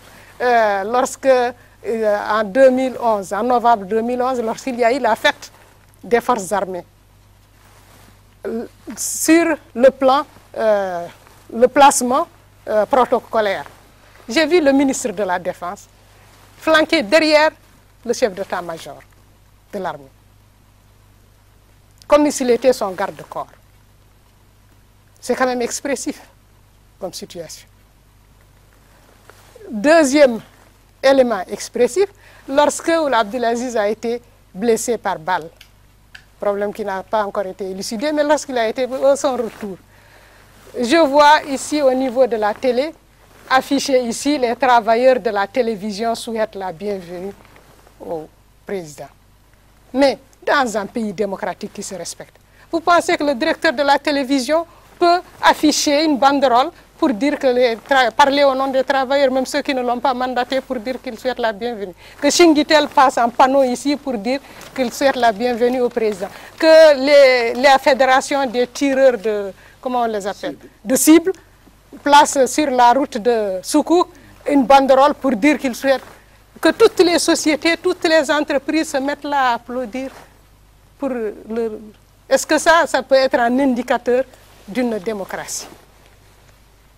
Lorsque, en 2011, en novembre 2011, lorsqu'il y a eu la fête des forces armées, sur le plan, le placement protocolaire, j'ai vu le ministre de la Défense flanqué derrière le chef d'état-major de l'armée, comme s'il était son garde-corps. C'est quand même expressif comme situation. Deuxième élément expressif, lorsque Abdelaziz a été blessé par balle, problème qui n'a pas encore été élucidé, mais lorsqu'il a été à son retour, je vois ici au niveau de la télé, affiché ici, les travailleurs de la télévision souhaitent la bienvenue au président. Mais dans un pays démocratique qui se respecte, vous pensez que le directeur de la télévision peut afficher une banderole pour dire que parler au nom des travailleurs, même ceux qui ne l'ont pas mandaté, pour dire qu'ils souhaitent la bienvenue. Que Chinguitel passe un panneau ici pour dire qu'il souhaite la bienvenue au président. Que la fédération des tireurs de, comment on les appelle, de cibles, place sur la route de Soukou une banderole pour dire qu'ils souhaitent. Que toutes les sociétés, toutes les entreprises se mettent là à applaudir. Est-ce que ça peut être un indicateur d'une démocratie?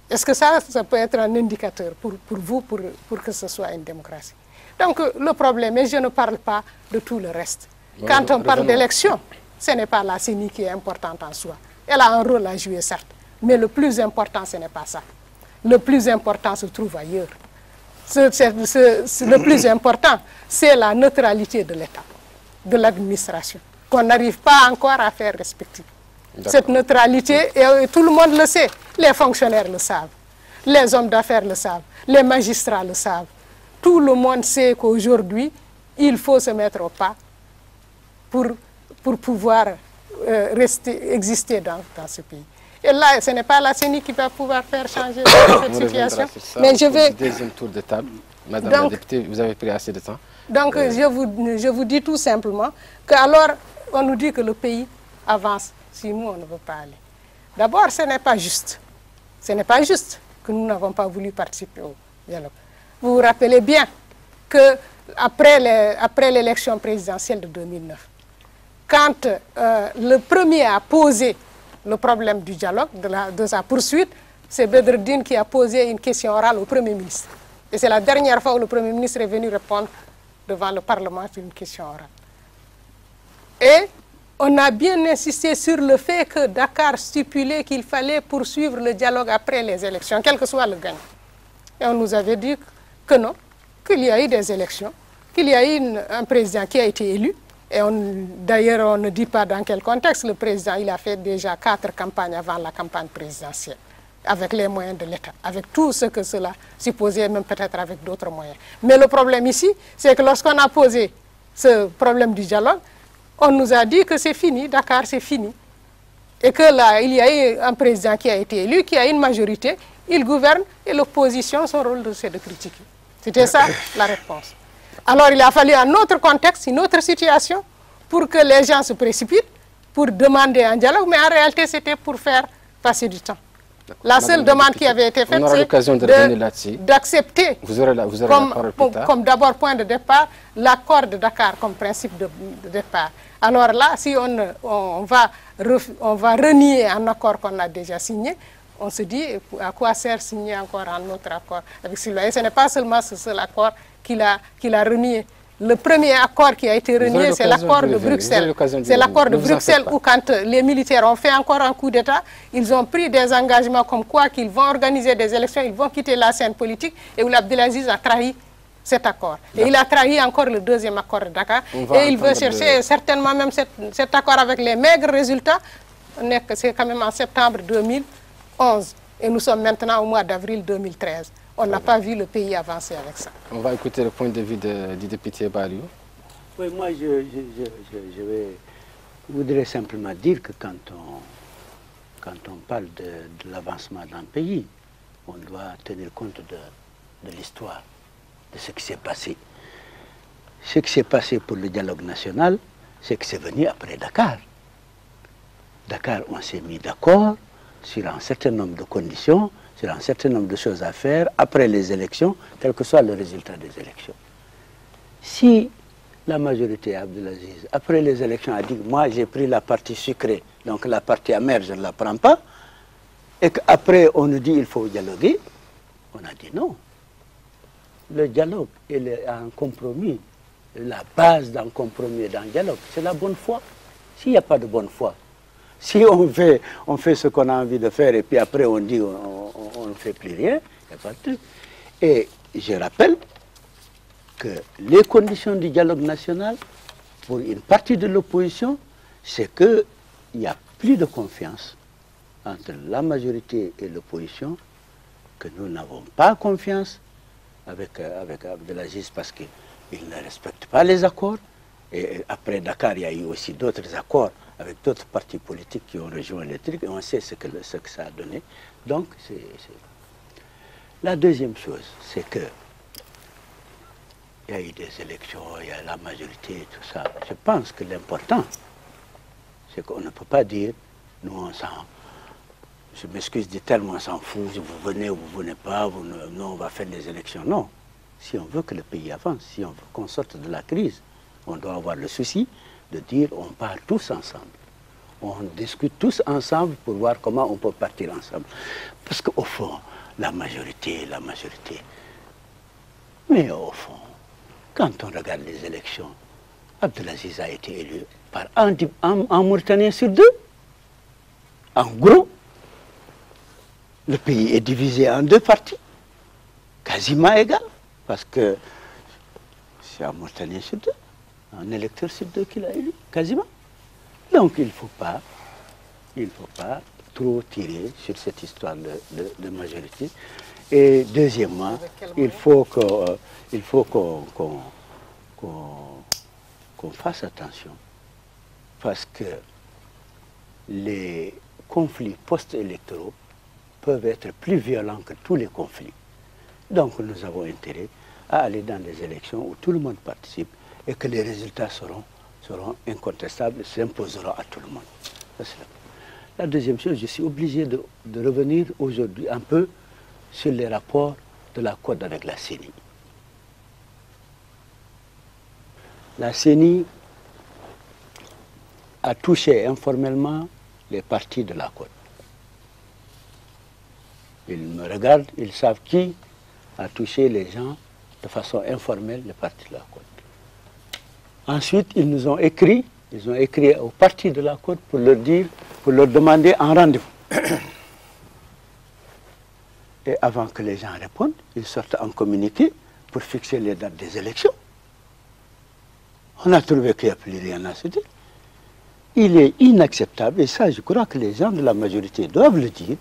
Est-ce que ça peut être un indicateur pour vous, pour que ce soit une démocratie? Donc le problème, et je ne parle pas de tout le reste. Quand on parle d'élection, ce n'est pas la CENI qui est importante en soi. Elle a un rôle à jouer, certes, mais le plus important, ce n'est pas ça. Le plus important se trouve ailleurs. Le plus important, c'est la neutralité de l'État, de l'administration, qu'on n'arrive pas encore à faire respecter. Cette neutralité, et tout le monde le sait, les fonctionnaires le savent, les hommes d'affaires le savent, les magistrats le savent. Tout le monde sait qu'aujourd'hui, il faut se mettre au pas pour pouvoir exister dans ce pays. Et là, ce n'est pas la CENI qui va pouvoir faire changer cette situation. Mais je vais... Deuxième tour de table. Madame la députée, vous avez pris assez de temps. Donc, je vous dis tout simplement qu'alors, on nous dit que le pays avance si nous, on ne veut pas aller. D'abord, ce n'est pas juste. Ce n'est pas juste que nous n'avons pas voulu participer au dialogue. Vous vous rappelez bien qu'après l'élection présidentielle de 2009, quand le premier a posé le problème du dialogue, de sa poursuite, c'est Bedreddine qui a posé une question orale au Premier ministre. Et c'est la dernière fois où le Premier ministre est venu répondre devant le Parlement sur une question orale. Et on a bien insisté sur le fait que Dakar stipulait qu'il fallait poursuivre le dialogue après les élections, quel que soit le gagnant. Et on nous avait dit que non, qu'il y a eu des élections, qu'il y a eu un président qui a été élu. Et d'ailleurs, on ne dit pas dans quel contexte. Le président, il a fait déjà 4 campagnes avant la campagne présidentielle, avec les moyens de l'État, avec tout ce que cela supposait, même peut-être avec d'autres moyens. Mais le problème ici, c'est que lorsqu'on a posé ce problème du dialogue, on nous a dit que c'est fini, Dakar c'est fini. Et que là, il y a eu un président qui a été élu, qui a une majorité, il gouverne, et l'opposition, son rôle, c'est de critiquer. C'était ça la réponse. Alors il a fallu un autre contexte, une autre situation, pour que les gens se précipitent, pour demander un dialogue, mais en réalité, c'était pour faire passer du temps. La seule demande qui avait été faite, c'est d'accepter comme d'abord point de départ l'accord de Dakar comme principe de départ. Alors là, si on va renier un accord qu'on a déjà signé, on se dit à quoi sert signer encore un autre accord avec celui-là. Et ce n'est pas seulement ce seul accord qu'il a renié. Le premier accord qui a été renié, c'est l'accord de Bruxelles. C'est l'accord de Bruxelles où, quand les militaires ont fait encore un coup d'État, ils ont pris des engagements comme quoi qu'ils vont organiser des élections, ils vont quitter la scène politique, et où Abdelaziz a trahi cet accord. Et il a trahi encore le deuxième accord de Dakar. Et il veut chercher certainement même cet accord avec les maigres résultats. C'est quand même en septembre 2011. Et nous sommes maintenant au mois d'avril 2013. On n'a pas vu le pays avancer avec ça. On va écouter le point de vue du député Baliou. Oui, moi, je voudrais simplement dire que quand on parle de l'avancement d'un pays, on doit tenir compte de l'histoire, de ce qui s'est passé. Ce qui s'est passé pour le dialogue national, c'est que c'est venu après Dakar. Dakar, on s'est mis d'accord sur un certain nombre de conditions, sur un certain nombre de choses à faire après les élections, quel que soit le résultat des élections. Si la majorité Abdelaziz, après les élections, a dit « moi j'ai pris la partie sucrée, donc la partie amère, je ne la prends pas », et qu'après on nous dit « il faut dialoguer », on a dit non. Le dialogue est un compromis. La base d'un compromis et d'un dialogue, c'est la bonne foi. S'il n'y a pas de bonne foi, si on fait ce qu'on a envie de faire et puis après on dit on ne fait plus rien, il n'y a pas de truc. Et je rappelle que les conditions du dialogue national, pour une partie de l'opposition, c'est qu'il n'y a plus de confiance entre la majorité et l'opposition, que nous n'avons pas confiance avec Abdelaziz parce qu'il ne respecte pas les accords. Et après Dakar, il y a eu aussi d'autres accords avec d'autres partis politiques qui ont rejoint les trucs, et on sait ce que ça a donné. Donc, la deuxième chose, c'est que il y a eu des élections, il y a la majorité et tout ça. Je pense que l'important, c'est qu'on ne peut pas dire, nous je m'excuse du terme, on s'en fout, vous venez ou vous venez pas, nous on va faire les élections. Non, si on veut que le pays avance, si on veut qu'on sorte de la crise, on doit avoir le souci de dire on part tous ensemble. On discute tous ensemble pour voir comment on peut partir ensemble. Parce qu'au fond, la majorité. Mais au fond, quand on regarde les élections, Abdelaziz a été élu par un Mauritanien sur deux. En gros, le pays est divisé en deux parties, quasiment égal, parce que c'est un Mauritanien sur deux. Un électeur sur deux qui l'a élu, quasiment. Donc il ne faut pas trop tirer sur cette histoire de majorité. Et deuxièmement, il faut qu'on fasse attention, parce que les conflits post-électoraux peuvent être plus violents que tous les conflits. Donc nous avons intérêt à aller dans des élections où tout le monde participe, et que les résultats seront incontestables et s'imposeront à tout le monde. La deuxième chose, je suis obligé de revenir aujourd'hui un peu sur les rapports de la CODE avec la CENI. La CENI a touché informellement les partis de la CODE. Ils me regardent, ils savent qui a touché les gens de façon informelle, les partis de la CODE. Ensuite, ils nous ont écrit, aux partis de la Côte pour leur demander un rendez-vous. Et avant que les gens répondent, ils sortent un communiqué pour fixer les dates des élections. On a trouvé qu'il n'y a plus rien à se dire. Il est inacceptable, et ça je crois que les gens de la majorité doivent le dire,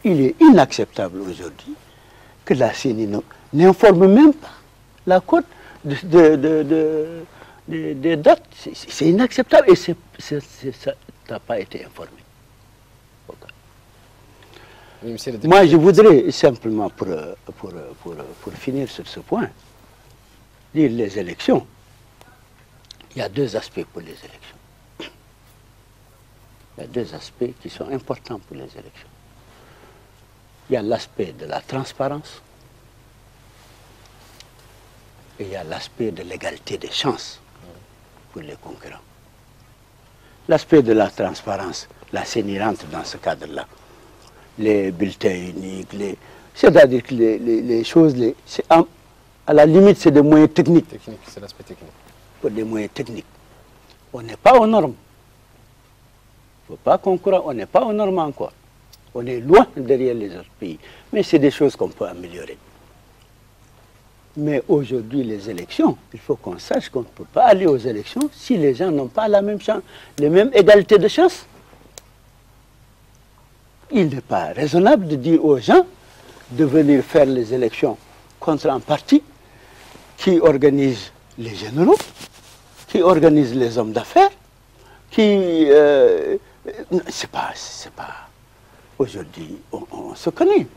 il est inacceptable aujourd'hui que la CENI n'informe même pas la Côte des dates. C'est inacceptable et ça n'a pas été informé. Oui, moi, je voudrais simplement, pour finir sur ce point, dire les élections. Il y a deux aspects pour les élections. il y a deux aspects qui sont importants pour les élections. Il y a l'aspect de la transparence et il y a l'aspect de l'égalité des chances pour les concurrents. L'aspect de la transparence, la CENI rentre dans ce cadre-là. Les bulletins uniques, c'est-à-dire que les choses, à la limite, c'est des moyens techniques. C'est l'aspect technique. Pour des moyens techniques. On n'est pas aux normes. Il ne faut pas concourir, on n'est pas aux normes encore. On est loin derrière les autres pays. Mais c'est des choses qu'on peut améliorer. Mais aujourd'hui, les élections, il faut qu'on sache qu'on ne peut pas aller aux élections si les gens n'ont pas la même chance, les mêmes égalités de chance. Il n'est pas raisonnable de dire aux gens de venir faire les élections contre un parti qui organise les généraux, qui organise les hommes d'affaires, qui... c'est pas... Aujourd'hui, on se connaît.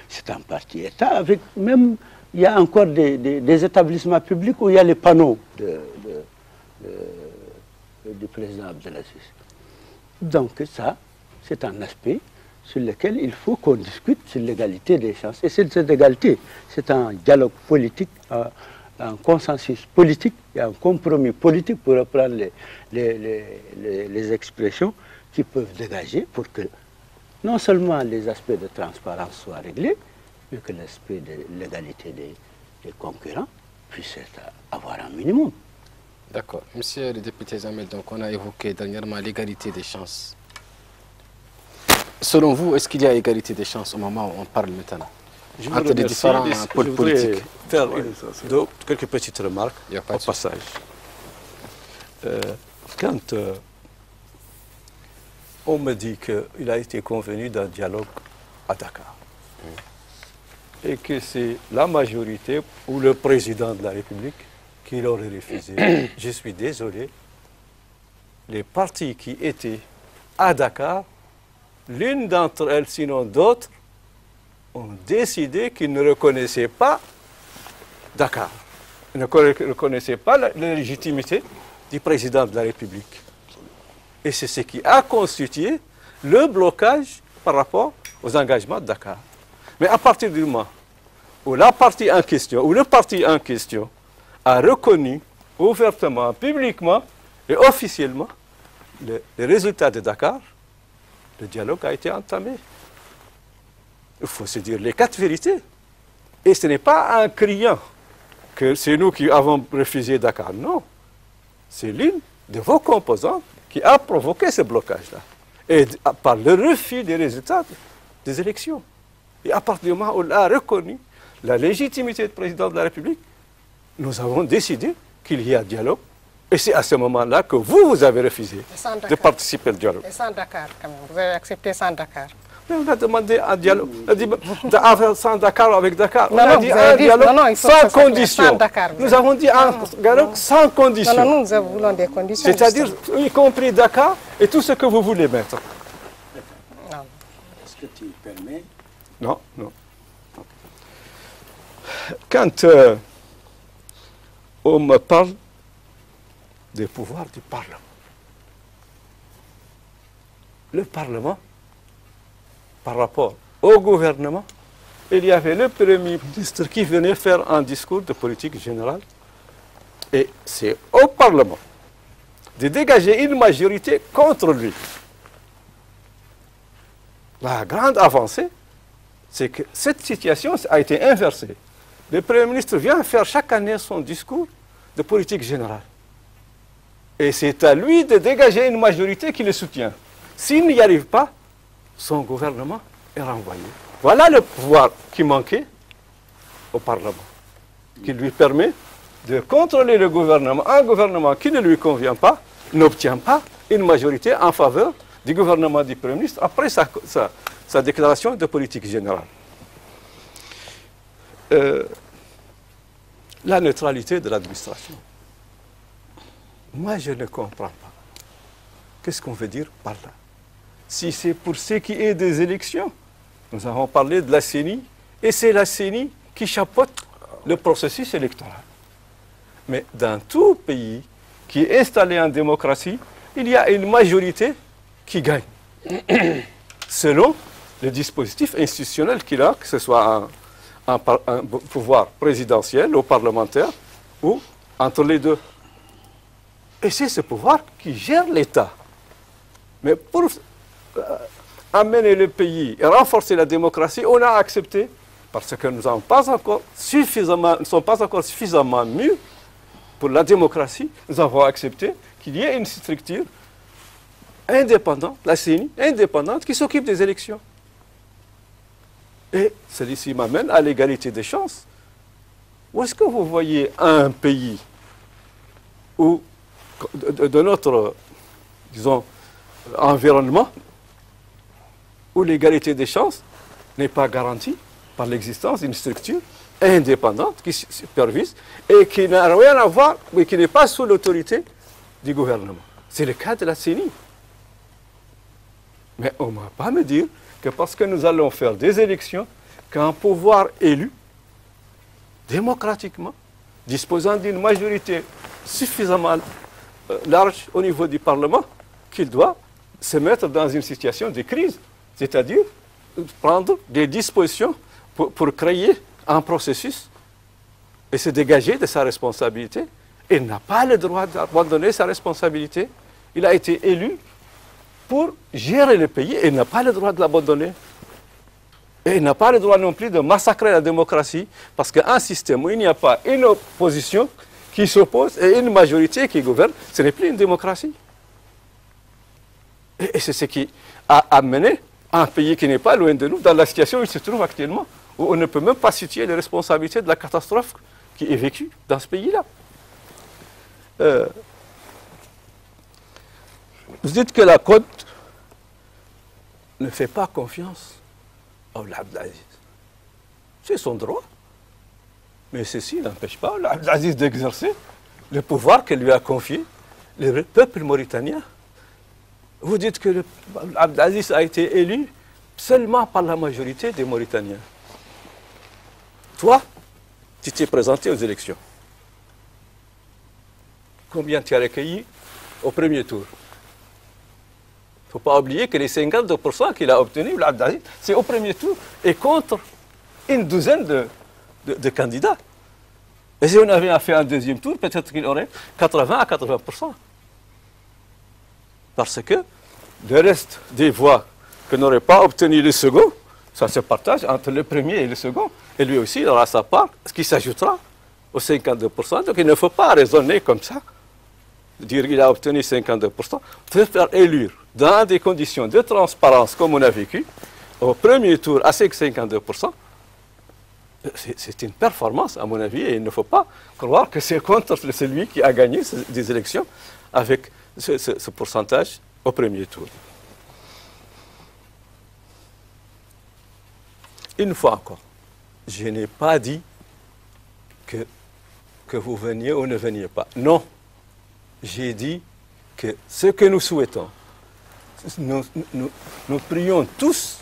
C'est un parti État avec même... Il y a encore des établissements publics où il y a les panneaux du président Abdelaziz. Donc ça, c'est un aspect sur lequel il faut qu'on discute sur l'égalité des chances. Et cette égalité, c'est un dialogue politique, un consensus politique, et un compromis politique pour reprendre les expressions qui peuvent dégager pour que non seulement les aspects de transparence soient réglés, mais que l'aspect de l'égalité des concurrents puisse avoir un minimum. D'accord. Monsieur le député Zamel, donc on a évoqué dernièrement l'égalité des chances. Selon vous, est-ce qu'il y a égalité des chances au moment où on parle maintenant entre les différents pôles politiques? Je voudrais faire quelques petites remarques au passage. Quand on me dit qu'il a été convenu d'un dialogue à Dakar et que c'est la majorité ou le président de la République qui l'aurait refusé, je suis désolé, les partis qui étaient à Dakar, l'une d'entre elles, sinon d'autres, ont décidé qu'ils ne reconnaissaient pas Dakar. Ils ne reconnaissaient pas la légitimité du président de la République. Et c'est ce qui a constitué le blocage par rapport aux engagements de Dakar. Mais à partir du moment où la partie en question, ou le parti en question, a reconnu ouvertement, publiquement et officiellement les résultats de Dakar, le dialogue a été entamé. Il faut se dire les quatre vérités. Et ce n'est pas en criant que c'est nous qui avons refusé Dakar. Non. C'est l'une de vos composantes qui a provoqué ce blocage-là. Et par le refus des résultats des élections. Et à partir du moment où on a reconnu la légitimité du président de la République, nous avons décidé qu'il y a dialogue. Et c'est à ce moment-là que vous avez refusé de participer au dialogue. Et sans Dakar, quand même. Vous avez accepté sans Dakar. Mais on a demandé un dialogue. On a dit sans Dakar avec Dakar. On Non, a non, dit vous un avez dit, dialogue non, non, il faut sans que ça soit condition. sans Dakar, vous Nous avez avons dit un dialogue sans condition. Non, non, nous voulons des conditions. C'est-à-dire, justement. y compris Dakar et tout ce que vous voulez mettre. Non. Est-ce que tu permets? Non, non. Quand on me parle des pouvoirs du Parlement, le Parlement, par rapport au gouvernement, il y avait le Premier ministre qui venait faire un discours de politique générale, et c'est au Parlement de dégager une majorité contre lui. La grande avancée, c'est que cette situation a été inversée. Le Premier ministre vient faire chaque année son discours de politique générale. Et c'est à lui de dégager une majorité qui le soutient. S'il n'y arrive pas, son gouvernement est renvoyé. Voilà le pouvoir qui manquait au Parlement, qui lui permet de contrôler le gouvernement. Un gouvernement qui ne lui convient pas n'obtient pas une majorité en faveur du gouvernement du Premier ministre après sa déclaration de politique générale. La neutralité de l'administration. Moi, je ne comprends pas. Qu'est-ce qu'on veut dire par là? Si c'est pour ce qui est des élections, nous avons parlé de la CENI, et c'est la CENI qui chapeaute le processus électoral. Mais dans tout pays qui est installé en démocratie, il y a une majorité qui gagne, selon le dispositif institutionnel qu'il a, que ce soit un pouvoir présidentiel ou parlementaire, ou entre les deux. Et c'est ce pouvoir qui gère l'État. Mais pour amener le pays et renforcer la démocratie, on a accepté, parce que nous ne sommes pas encore suffisamment mûrs pour la démocratie, nous avons accepté qu'il y ait une structure indépendante, la CENI, indépendante, qui s'occupe des élections. Et ceci m'amène à l'égalité des chances. Où est-ce que vous voyez un pays où, de notre, disons, environnement, où l'égalité des chances n'est pas garantie par l'existence d'une structure indépendante qui supervise et qui n'a rien à voir, mais qui n'est pas sous l'autorité du gouvernement. C'est le cas de la CENI. Mais on ne va pas me dire que parce que nous allons faire des élections, qu'un pouvoir élu, démocratiquement, disposant d'une majorité suffisamment large au niveau du Parlement, qu'il doit se mettre dans une situation de crise, c'est-à-dire prendre des dispositions pour créer un processus et se dégager de sa responsabilité. Il n'a pas le droit d'abandonner sa responsabilité. Il a été élu pour gérer le pays et il n'a pas le droit de l'abandonner. Et il n'a pas le droit non plus de massacrer la démocratie, parce qu'un système où il n'y a pas une opposition qui s'oppose et une majorité qui gouverne, ce n'est plus une démocratie. Et c'est ce qui a amené un pays qui n'est pas loin de nous dans la situation où il se trouve actuellement, où on ne peut même pas situer les responsabilités de la catastrophe qui est vécue dans ce pays-là. Vous dites que la Côte ne fait pas confiance à Abdelaziz. C'est son droit. Mais ceci n'empêche pas Abdelaziz d'exercer le pouvoir que lui a confié le peuple mauritanien. Vous dites que Abdelaziz a été élu seulement par la majorité des Mauritaniens. Toi, tu t'es présenté aux élections. Combien tu as recueilli au premier tour? Il ne faut pas oublier que les 52% qu'il a obtenus, l'Abdelaziz, c'est au premier tour et contre une douzaine de candidats. Et si on avait fait un deuxième tour, peut-être qu'il aurait 80 à 80%. Parce que le reste des voix que n'aurait pas obtenu le second, ça se partage entre le premier et le second. Et lui aussi, il aura sa part, ce qui s'ajoutera aux 52%. Donc il ne faut pas raisonner comme ça, dire qu'il a obtenu 52%. Se faire élire dans des conditions de transparence comme on a vécu, au premier tour à 52%, c'est une performance, à mon avis, et il ne faut pas croire que c'est contre celui qui a gagné des élections avec ce pourcentage au premier tour. Une fois encore, je n'ai pas dit que vous veniez ou ne veniez pas. Non, j'ai dit que ce que nous souhaitons, nous prions tous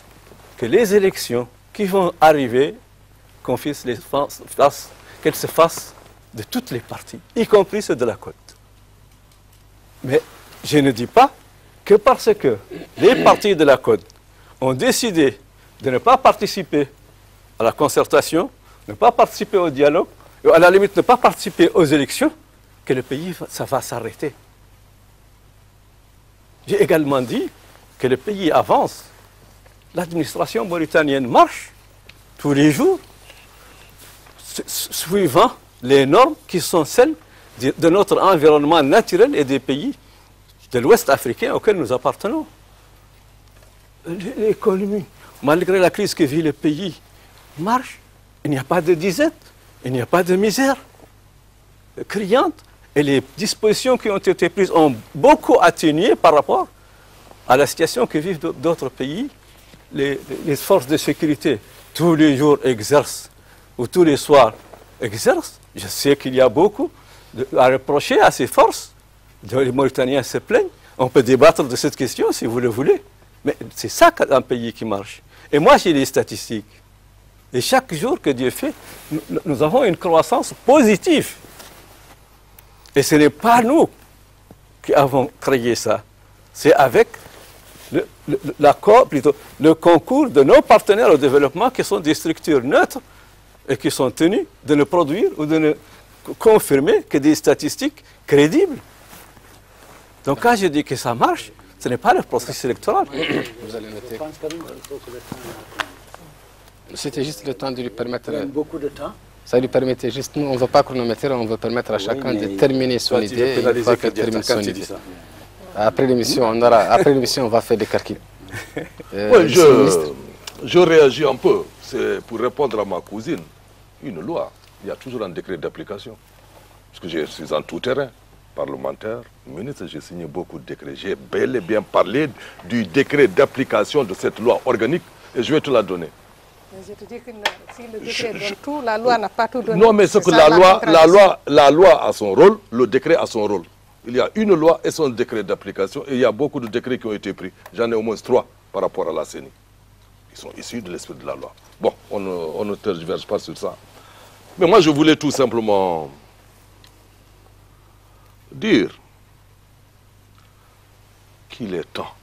que les élections qui vont arriver, qu'elles se fassent de toutes les parties, y compris ceux de la Côte. Mais je ne dis pas que parce que les partis de la Côte ont décidé de ne pas participer à la concertation, ne pas participer au dialogue, et à la limite ne pas participer aux élections, que le pays ça va s'arrêter. J'ai également dit que le pays avance. L'administration mauritanienne marche tous les jours, suivant les normes qui sont celles de notre environnement naturel et des pays de l'Ouest africain auxquels nous appartenons. L'économie, malgré la crise que vit le pays, marche. Il n'y a pas de disette, il n'y a pas de misère criante. Et les dispositions qui ont été prises ont beaucoup atténué par rapport à la situation que vivent d'autres pays. Les forces de sécurité, tous les jours exercent, ou tous les soirs exercent. Je sais qu'il y a beaucoup à reprocher à ces forces. Les Mauritaniens se plaignent. On peut débattre de cette question si vous le voulez. Mais c'est ça qu'un pays qui marche. Et moi, j'ai des statistiques. Et chaque jour que Dieu fait, nous avons une croissance positive. Et ce n'est pas nous qui avons créé ça, c'est avec l'accord, plutôt le concours de nos partenaires au développement qui sont des structures neutres et qui sont tenus de ne produire ou de ne confirmer que des statistiques crédibles. Donc quand je dis que ça marche, ce n'est pas le processus électoral. Vous allez noter. C'était juste le temps de lui permettre... Beaucoup de temps. Ça lui permettait juste... Nous, on ne veut pas chronométrer, on veut permettre à chacun de terminer son idée. Une fois qu'il termine son idée. Après l'émission, on va faire des calculs. Oui, je réagis un peu. C'est pour répondre à ma cousine. Une loi, il y a toujours un décret d'application. Parce que je suis en tout terrain, parlementaire, ministre, j'ai signé beaucoup de décrets. J'ai bel et bien parlé du décret d'application de cette loi organique et je vais te la donner. Mais je te dis que si le décret donne tout, la loi n'a pas tout donné. Non, mais c'est que la loi a son rôle, le décret a son rôle. Il y a une loi et son décret d'application et il y a beaucoup de décrets qui ont été pris. J'en ai au moins 3 par rapport à la CENI. Ils sont issus de l'esprit de la loi. Bon, on ne tergiverse pas sur ça. Mais moi, je voulais tout simplement dire qu'il est temps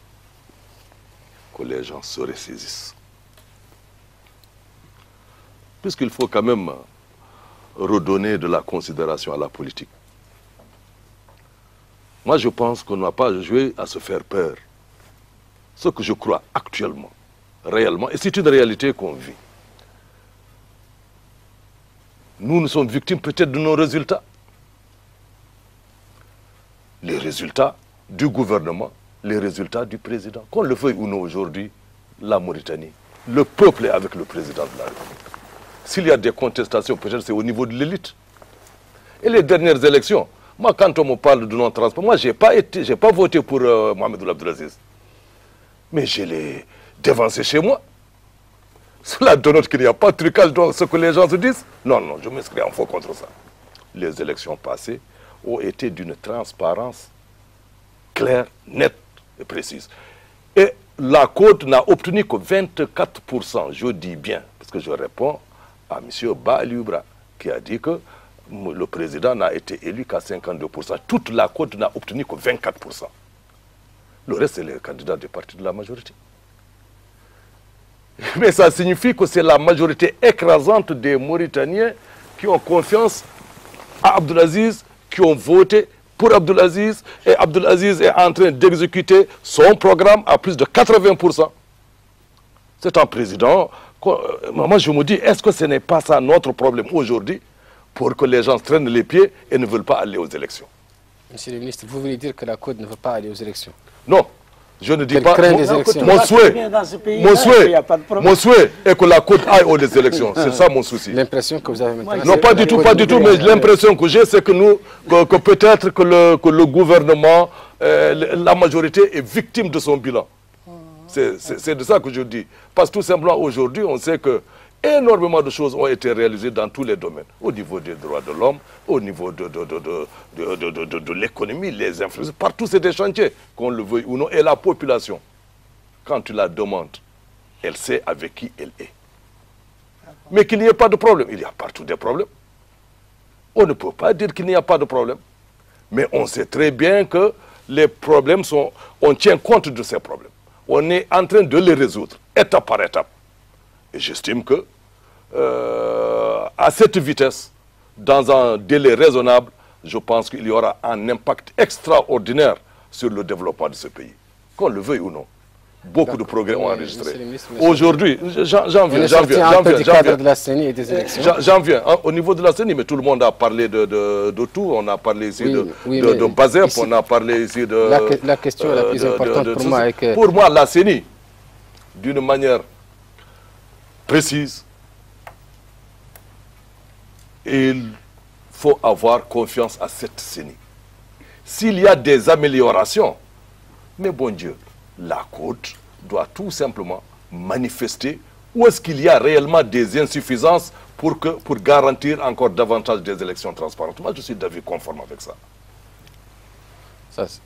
que les gens se ressaisissent. Puisqu'il faut quand même redonner de la considération à la politique. Moi, je pense qu'on n'a pas joué à se faire peur. Ce que je crois actuellement, réellement, et c'est une réalité qu'on vit. Nous sommes victimes peut-être de nos résultats. Les résultats du gouvernement, les résultats du président. Qu'on le veuille ou non aujourd'hui, la Mauritanie, le peuple est avec le président de la République. S'il y a des contestations, peut-être c'est au niveau de l'élite. Et les dernières élections, moi quand on me parle de non-transport, moi je n'ai pas voté pour Mohamed Abdelaziz. Mais je l'ai dévancé chez moi. Cela dénote qu'il n'y a pas de trucage dans ce que les gens se disent. Non, non, je m'inscris en faux contre ça. Les élections passées ont été d'une transparence claire, nette et précise. Et la Côte n'a obtenu que 24%, je dis bien, parce que je réponds à M. Ba-Alioubra, qui a dit que le président n'a été élu qu'à 52%. Toute la Côte n'a obtenu que 24%. Le reste, c'est les candidats des partis de la majorité. Mais ça signifie que c'est la majorité écrasante des Mauritaniens qui ont confiance à Abdelaziz, qui ont voté pour Abdelaziz, et Abdelaziz est en train d'exécuter son programme à plus de 80%. C'est un président. Moi, je me dis, est-ce que ce n'est pas ça notre problème aujourd'hui pour que les gens traînent les pieds et ne veulent pas aller aux élections? Monsieur le ministre, vous voulez dire que la Côte ne veut pas aller aux élections? Non. Je ne dis pas. Mon souhait est que la Côte aille aux élections. C'est ça mon souci. L'impression que vous avez maintenant. Non, pas du tout, mais l'impression que j'ai, c'est que nous, que peut-être que le gouvernement, la majorité est victime de son bilan. C'est de ça que je dis. Parce que tout simplement, aujourd'hui, on sait que énormément de choses ont été réalisées dans tous les domaines. Au niveau des droits de l'homme, au niveau de l'économie, les influences. Partout, c'est des chantiers, qu'on le veuille ou non. Et la population, quand tu la demandes, elle sait avec qui elle est. Mais qu'il n'y ait pas de problème. Il y a partout des problèmes. On ne peut pas dire qu'il n'y a pas de problème. Mais on sait très bien que les problèmes sont... On tient compte de ces problèmes. On est en train de les résoudre, étape par étape. Et j'estime que, à cette vitesse, dans un délai raisonnable, je pense qu'il y aura un impact extraordinaire sur le développement de ce pays. Qu'on le veuille ou non. Beaucoup de progrès ont enregistré. Aujourd'hui, j'en viens. J'en viens. Au niveau de la CENI, mais tout le monde a parlé de tout. On a parlé ici de Bazep, on a parlé ici de... La question la plus importante pour moi est que... Pour moi, la CENI, d'une manière précise, il faut avoir confiance à cette CENI. S'il y a des améliorations, mais bon Dieu, la Côte doit tout simplement manifester où est-ce qu'il y a réellement des insuffisances pour garantir encore davantage des élections transparentes. Moi, je suis d'avis conforme avec ça.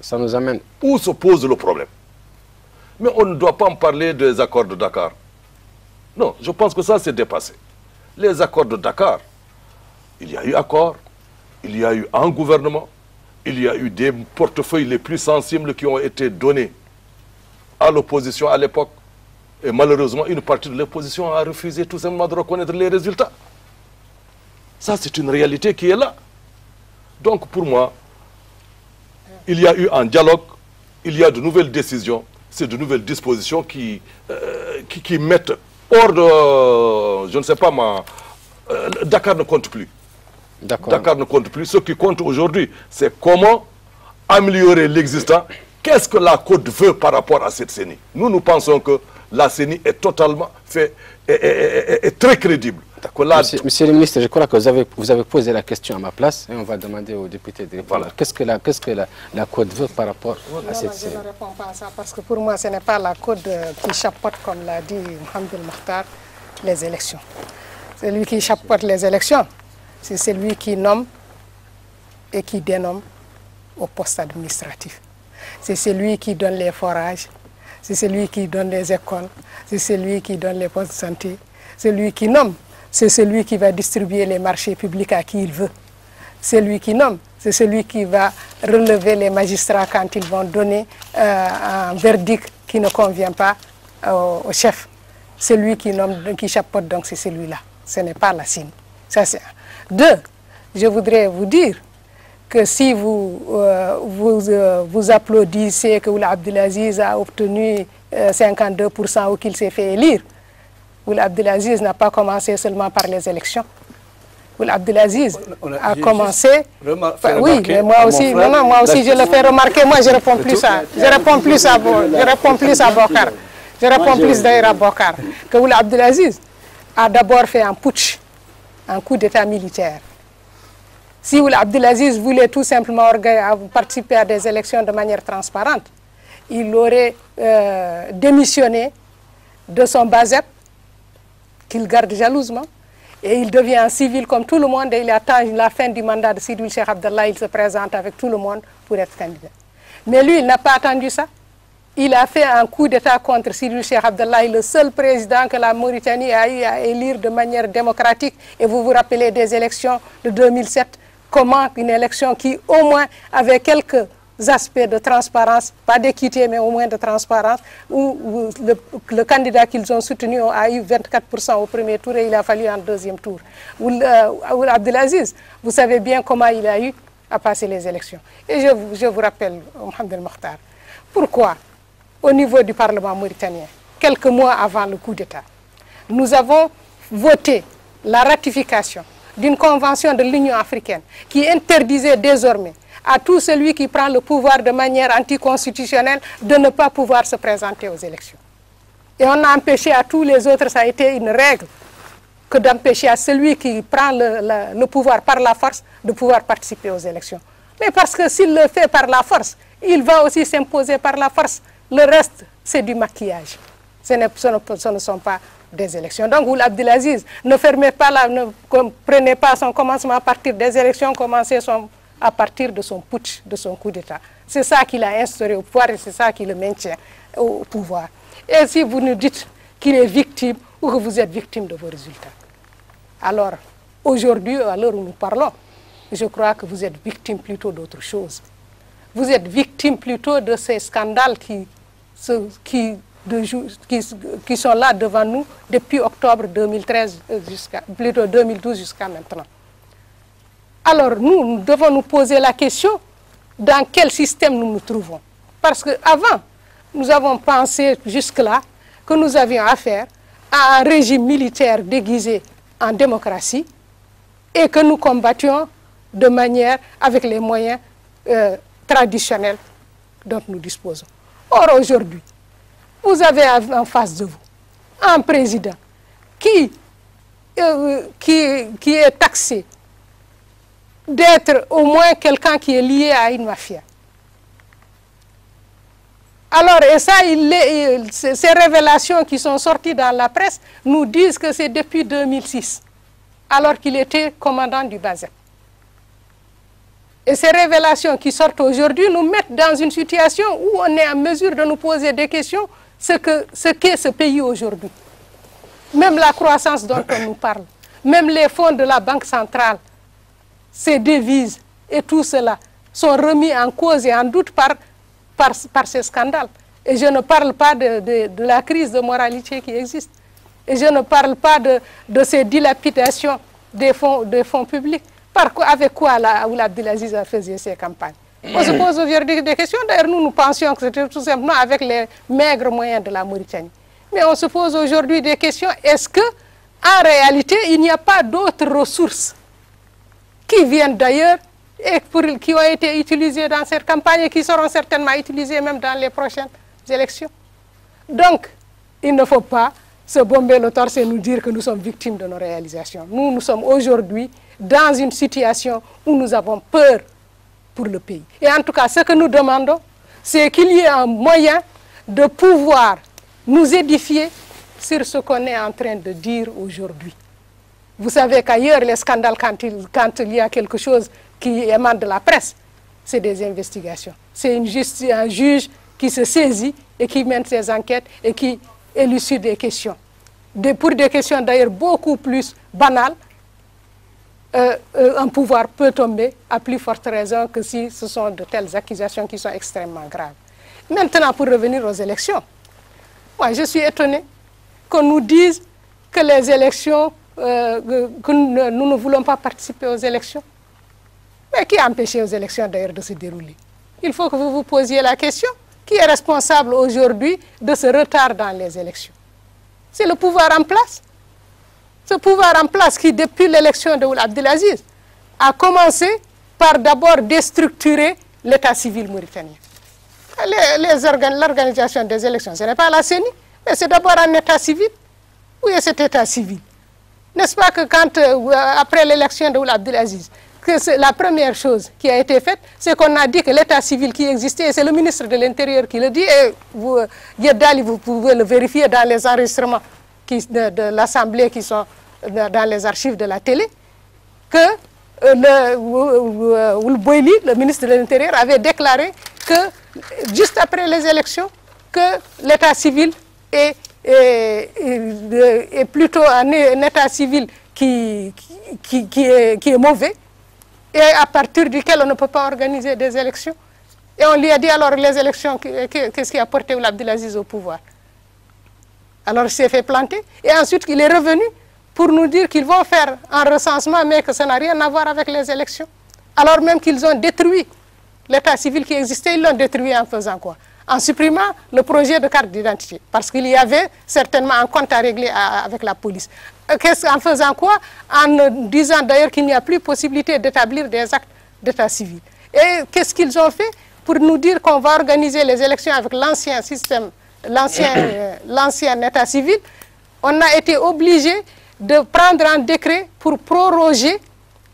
Ça nous amène... Où se pose le problème? Mais on ne doit pas en parler des accords de Dakar. Non, je pense que ça, c'est dépassé. Les accords de Dakar, il y a eu accord, il y a eu un gouvernement, il y a eu des portefeuilles les plus sensibles qui ont été donnés à l'opposition à l'époque. Et malheureusement, une partie de l'opposition a refusé tout simplement de reconnaître les résultats. Ça, c'est une réalité qui est là. Donc, pour moi, il y a eu un dialogue, il y a de nouvelles décisions, c'est de nouvelles dispositions qui mettent hors de, je ne sais pas, Dakar ne compte plus. Dakar ne compte plus. Ce qui compte aujourd'hui, c'est comment améliorer l'existant. Qu'est-ce que la Côte veut par rapport à cette CENI? Nous pensons que la CENI est totalement est très crédible. Monsieur le ministre, je crois que vous avez posé la question à ma place et on va demander aux députés de répondre. Voilà. Qu'est-ce que la Côte veut par rapport à cette CENI? Je ne réponds pas à ça parce que pour moi, ce n'est pas la Côte qui chapeaute, comme l'a dit Mohamed El Mokhtar, les élections. Celui qui chapeaute les élections, c'est celui qui nomme et qui dénomme au poste administratif. C'est celui qui donne les forages, c'est celui qui donne les écoles, c'est celui qui donne les postes de santé, celui qui nomme, c'est celui qui va distribuer les marchés publics à qui il veut. Celui qui nomme, c'est celui qui va relever les magistrats quand ils vont donner un verdict qui ne convient pas au chef. Celui qui nomme, qui chapeaute, donc c'est celui-là. Ce n'est pas la CENI. Ça, c'est un. Deux, je voudrais vous dire que si vous applaudissez que Oula Abdelaziz a obtenu 52% ou qu'il s'est fait élire, Oula Abdelaziz n'a pas commencé seulement par les élections. Oula Abdelaziz a commencé... Oui, mais moi aussi, moi aussi je le fais remarquer. Moi, je réponds plus à... Je réponds plus à Bokar. Je réponds plus d'ailleurs à Bokar. Que Oula Abdelaziz a d'abord fait un putsch, un coup d'état militaire. Si Oula Abdelaziz voulait tout simplement participer à des élections de manière transparente, il aurait démissionné de son BASEP, qu'il garde jalousement, et il devient un civil comme tout le monde, et il attend la fin du mandat de Sidoul Cheikh Abdallah, il se présente avec tout le monde pour être candidat. Mais lui, il n'a pas attendu ça. Il a fait un coup d'État contre Sidoul Cheikh Abdallah, le seul président que la Mauritanie a eu à élire de manière démocratique. Et vous vous rappelez des élections de 2007, comment une élection qui au moins avait quelques aspects de transparence, pas d'équité, mais au moins de transparence, où le candidat qu'ils ont soutenu a eu 24% au premier tour et il a fallu un deuxième tour. Oula Abdelaziz, vous savez bien comment il a eu à passer les élections. Et je vous rappelle, Mohamed El Mokhtar, pourquoi, au niveau du Parlement mauritanien, quelques mois avant le coup d'État, nous avons voté la ratification d'une convention de l'Union africaine qui interdisait désormais à tout celui qui prend le pouvoir de manière anticonstitutionnelle de ne pas pouvoir se présenter aux élections. Et on a empêché à tous les autres, ça a été une règle, que d'empêcher à celui qui prend le pouvoir par la force de pouvoir participer aux élections. Mais parce que s'il le fait par la force, il va aussi s'imposer par la force. Le reste, c'est du maquillage. Ce ne sont pas des élections. Donc, Oula Abdelaziz, ne prenez pas son commencement à partir des élections, commencez à partir de son putsch, de son coup d'État. C'est ça qui l'a instauré au pouvoir et c'est ça qui le maintient au pouvoir. Et si vous nous dites qu'il est victime ou que vous êtes victime de vos résultats, alors, aujourd'hui, à l'heure où nous parlons, je crois que vous êtes victime plutôt d'autre chose. Vous êtes victime plutôt de ces scandales qui sont là devant nous depuis octobre 2013 plutôt 2012 jusqu'à maintenant. Alors nous devons nous poser la question dans quel système nous nous trouvons. Parce qu'avant, nous avons pensé jusque-là que nous avions affaire à un régime militaire déguisé en démocratie et que nous combattions de manière avec les moyens traditionnels dont nous disposons. Or, aujourd'hui, vous avez en face de vous un président qui est taxé d'être au moins quelqu'un qui est lié à une mafia. Alors, et ça, ces révélations qui sont sorties dans la presse nous disent que c'est depuis 2006, alors qu'il était commandant du BASEP. Et ces révélations qui sortent aujourd'hui nous mettent dans une situation où on est en mesure de nous poser des questions, ce qu'est ce pays aujourd'hui. Même la croissance dont on nous parle, même les fonds de la Banque centrale, ces devises et tout cela sont remis en cause et en doute par ces scandales. Et je ne parle pas de la crise de moralité qui existe. Et je ne parle pas de ces dilapidations des fonds publics. Avec quoi Ould Abdelaziz a fait ses campagnes? On se pose aujourd'hui des questions. D'ailleurs, nous pensions que c'était tout simplement avec les maigres moyens de la Mauritanie. Mais on se pose aujourd'hui des questions. Est-ce qu'en réalité, il n'y a pas d'autres ressources qui viennent d'ailleurs et qui ont été utilisées dans cette campagne et qui seront certainement utilisées même dans les prochaines élections? Donc, il ne faut pas se bomber le torse et nous dire que nous sommes victimes de nos réalisations. Nous sommes aujourd'hui dans une situation où nous avons peur pour le pays. Et en tout cas, ce que nous demandons, c'est qu'il y ait un moyen de pouvoir nous édifier sur ce qu'on est en train de dire aujourd'hui. Vous savez qu'ailleurs, les scandales, quand il y a quelque chose qui émane de la presse, c'est des investigations. C'est un juge qui se saisit et qui mène ses enquêtes et qui élucide des questions. Pour des questions d'ailleurs beaucoup plus banales, un pouvoir peut tomber à plus forte raison que si ce sont de telles accusations qui sont extrêmement graves. Maintenant, pour revenir aux élections, moi je suis étonné qu'on nous dise que les élections, que nous ne voulons pas participer aux élections. Mais qui a empêché aux élections d'ailleurs de se dérouler? Il faut que vous vous posiez la question. Qui est responsable aujourd'hui de ce retard dans les élections? C'est le pouvoir en place. Ce pouvoir en place qui, depuis l'élection de Ould Abdelaziz, a commencé par d'abord déstructurer l'état civil mauritanien. L'organisation des élections, ce n'est pas la CENI, mais c'est d'abord un état civil. Où est cet état civil? N'est-ce pas que quand, après l'élection de Ould Abdelaziz, la première chose qui a été faite, c'est qu'on a dit que l'état civil qui existait, et c'est le ministre de l'Intérieur qui le dit, et vous pouvez le vérifier dans les enregistrements de l'Assemblée qui sont dans les archives de la télé, que Ould Boili, le ministre de l'Intérieur, avait déclaré que, juste après les élections, que l'état civil est plutôt un état civil qui est mauvais, et à partir duquel on ne peut pas organiser des élections. Et on lui a dit alors les élections, qu'est-ce qui a porté Ould Abdelaziz au pouvoir? Alors il s'est fait planter, et ensuite il est revenu pour nous dire qu'ils vont faire un recensement, mais que ça n'a rien à voir avec les élections. Alors même qu'ils ont détruit l'état civil qui existait, ils l'ont détruit en faisant quoi? En supprimant le projet de carte d'identité, parce qu'il y avait certainement un compte à régler avec la police. En faisant quoi? En disant d'ailleurs qu'il n'y a plus possibilité d'établir des actes d'état civil. Et qu'est-ce qu'ils ont fait pour nous dire qu'on va organiser les élections avec l'ancien système, l'ancien état civil? On a été obligé de prendre un décret pour proroger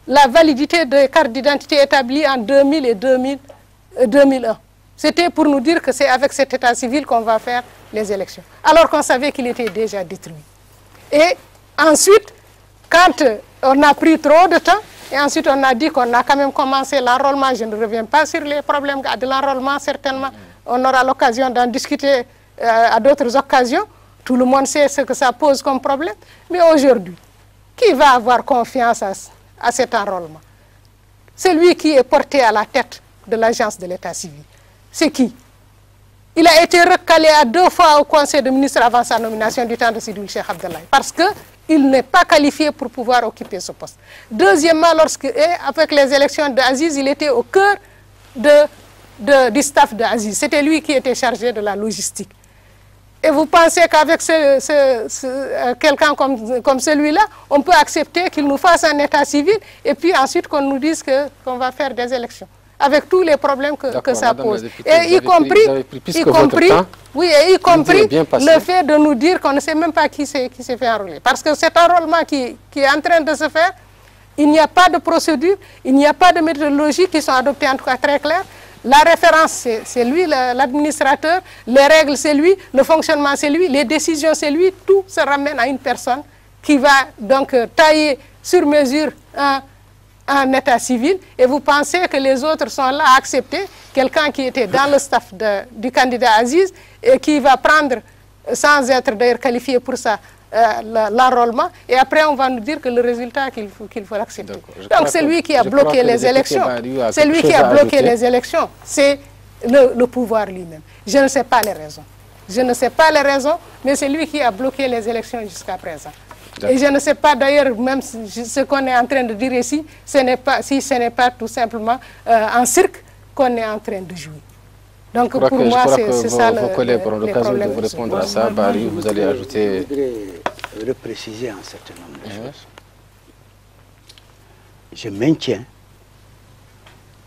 la validité des cartes d'identité établies en 2000 et 2001. C'était pour nous dire que c'est avec cet état civil qu'on va faire les élections, alors qu'on savait qu'il était déjà détruit. Et ensuite, quand on a pris trop de temps, et ensuite on a dit qu'on a quand même commencé l'enrôlement, je ne reviens pas sur les problèmes de l'enrôlement, certainement, on aura l'occasion d'en discuter à d'autres occasions, tout le monde sait ce que ça pose comme problème, mais aujourd'hui, qui va avoir confiance à cet enrôlement? Celui qui est porté à la tête de l'agence de l'état civil. C'est qui? Il a été recalé à 2 fois au conseil de ministres avant sa nomination du temps de Sidi Ould Cheikh Abdallah, parce qu'il n'est pas qualifié pour pouvoir occuper ce poste. Deuxièmement, avec les élections d'Aziz, il était au cœur du staff d'Aziz. C'était lui qui était chargé de la logistique. Et vous pensez qu'avec quelqu'un comme celui-là, on peut accepter qu'il nous fasse un état civil et puis ensuite qu'on nous dise qu'on va faire des élections, avec tous les problèmes que ça pose. Et y compris le fait de nous dire qu'on ne sait même pas qui s'est fait enrôler. Parce que cet enrôlement qui est en train de se faire, il n'y a pas de procédure, il n'y a pas de méthodologie qui sont adoptées, en tout cas très claires. La référence, c'est lui, l'administrateur, les règles, c'est lui, le fonctionnement, c'est lui, les décisions, c'est lui, tout se ramène à une personne qui va donc tailler sur mesure un état civil, et vous pensez que les autres sont là à accepter quelqu'un qui était dans le staff du candidat Aziz et qui va prendre, sans être d'ailleurs qualifié pour ça, l'enrôlement, et après on va nous dire que le résultat qu'il faut accepter. Donc c'est lui qui a bloqué les élections. C'est lui qui a bloqué les élections. C'est le pouvoir lui-même. Je ne sais pas les raisons. Je ne sais pas les raisons, mais c'est lui qui a bloqué les élections jusqu'à présent. Et je ne sais pas d'ailleurs, même ce qu'on est en train de dire ici, si ce n'est pas tout simplement un cirque qu'on est en train de jouer. Donc pour moi, c'est ça le problème. Vos collègues auront l'occasion de vous répondre à ça. Barry, vous allez ajouter... Je voudrais repréciser un certain nombre de choses. Je maintiens,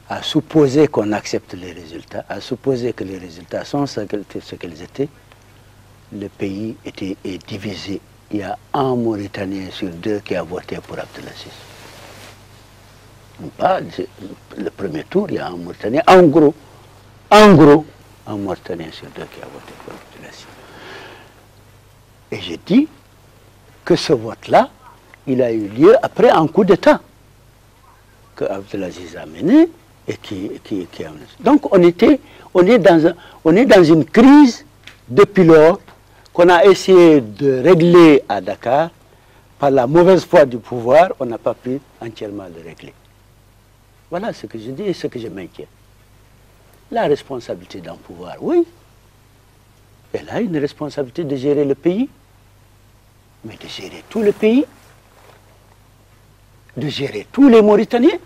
à supposer qu'on accepte les résultats, à supposer que les résultats sont ce qu'ils étaient, le pays est divisé. Il y a un Mauritanien sur deux qui a voté pour Abdelaziz. Le premier tour, il y a un Mauritanien, en gros, un Mauritanien sur deux qui a voté pour Abdelaziz. Et j'ai dit que ce vote-là, il a eu lieu après un coup d'État que Abdelaziz a mené et qui a mené. Donc on est dans une crise depuis lors qu'on a essayé de régler à Dakar. Par la mauvaise foi du pouvoir, on n'a pas pu entièrement le régler. Voilà ce que je dis et ce que je maintiens. La responsabilité d'un pouvoir, oui. Elle a une responsabilité de gérer le pays, mais de gérer tout le pays, de gérer tous les Mauritaniens,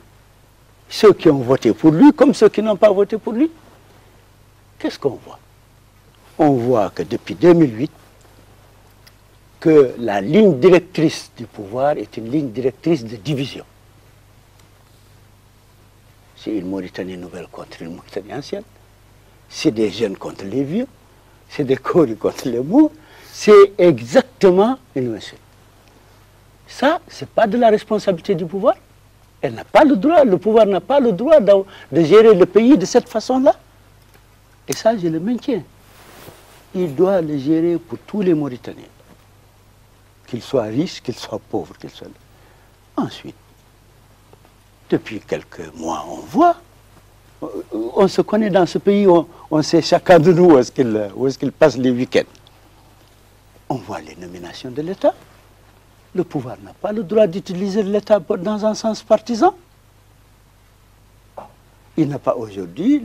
ceux qui ont voté pour lui comme ceux qui n'ont pas voté pour lui. Qu'est-ce qu'on voit? On voit que depuis 2008, que la ligne directrice du pouvoir est une ligne directrice de division. C'est une Mauritanie nouvelle contre une Mauritanie ancienne. C'est des jeunes contre les vieux. C'est des Koris contre les Mours. C'est exactement une insulte. Ça, ce n'est pas de la responsabilité du pouvoir. Elle n'a pas le droit, le pouvoir n'a pas le droit de gérer le pays de cette façon-là. Et ça, je le maintiens. Il doit le gérer pour tous les Mauritaniens. Qu'ils soient riches, qu'ils soient pauvres, qu'ils soient... Ensuite, depuis quelques mois, on voit, on se connaît dans ce pays, on sait chacun de nous où est-ce qu'il passe les week-ends. On voit les nominations de l'État. Le pouvoir n'a pas le droit d'utiliser l'État dans un sens partisan. Il n'a pas aujourd'hui,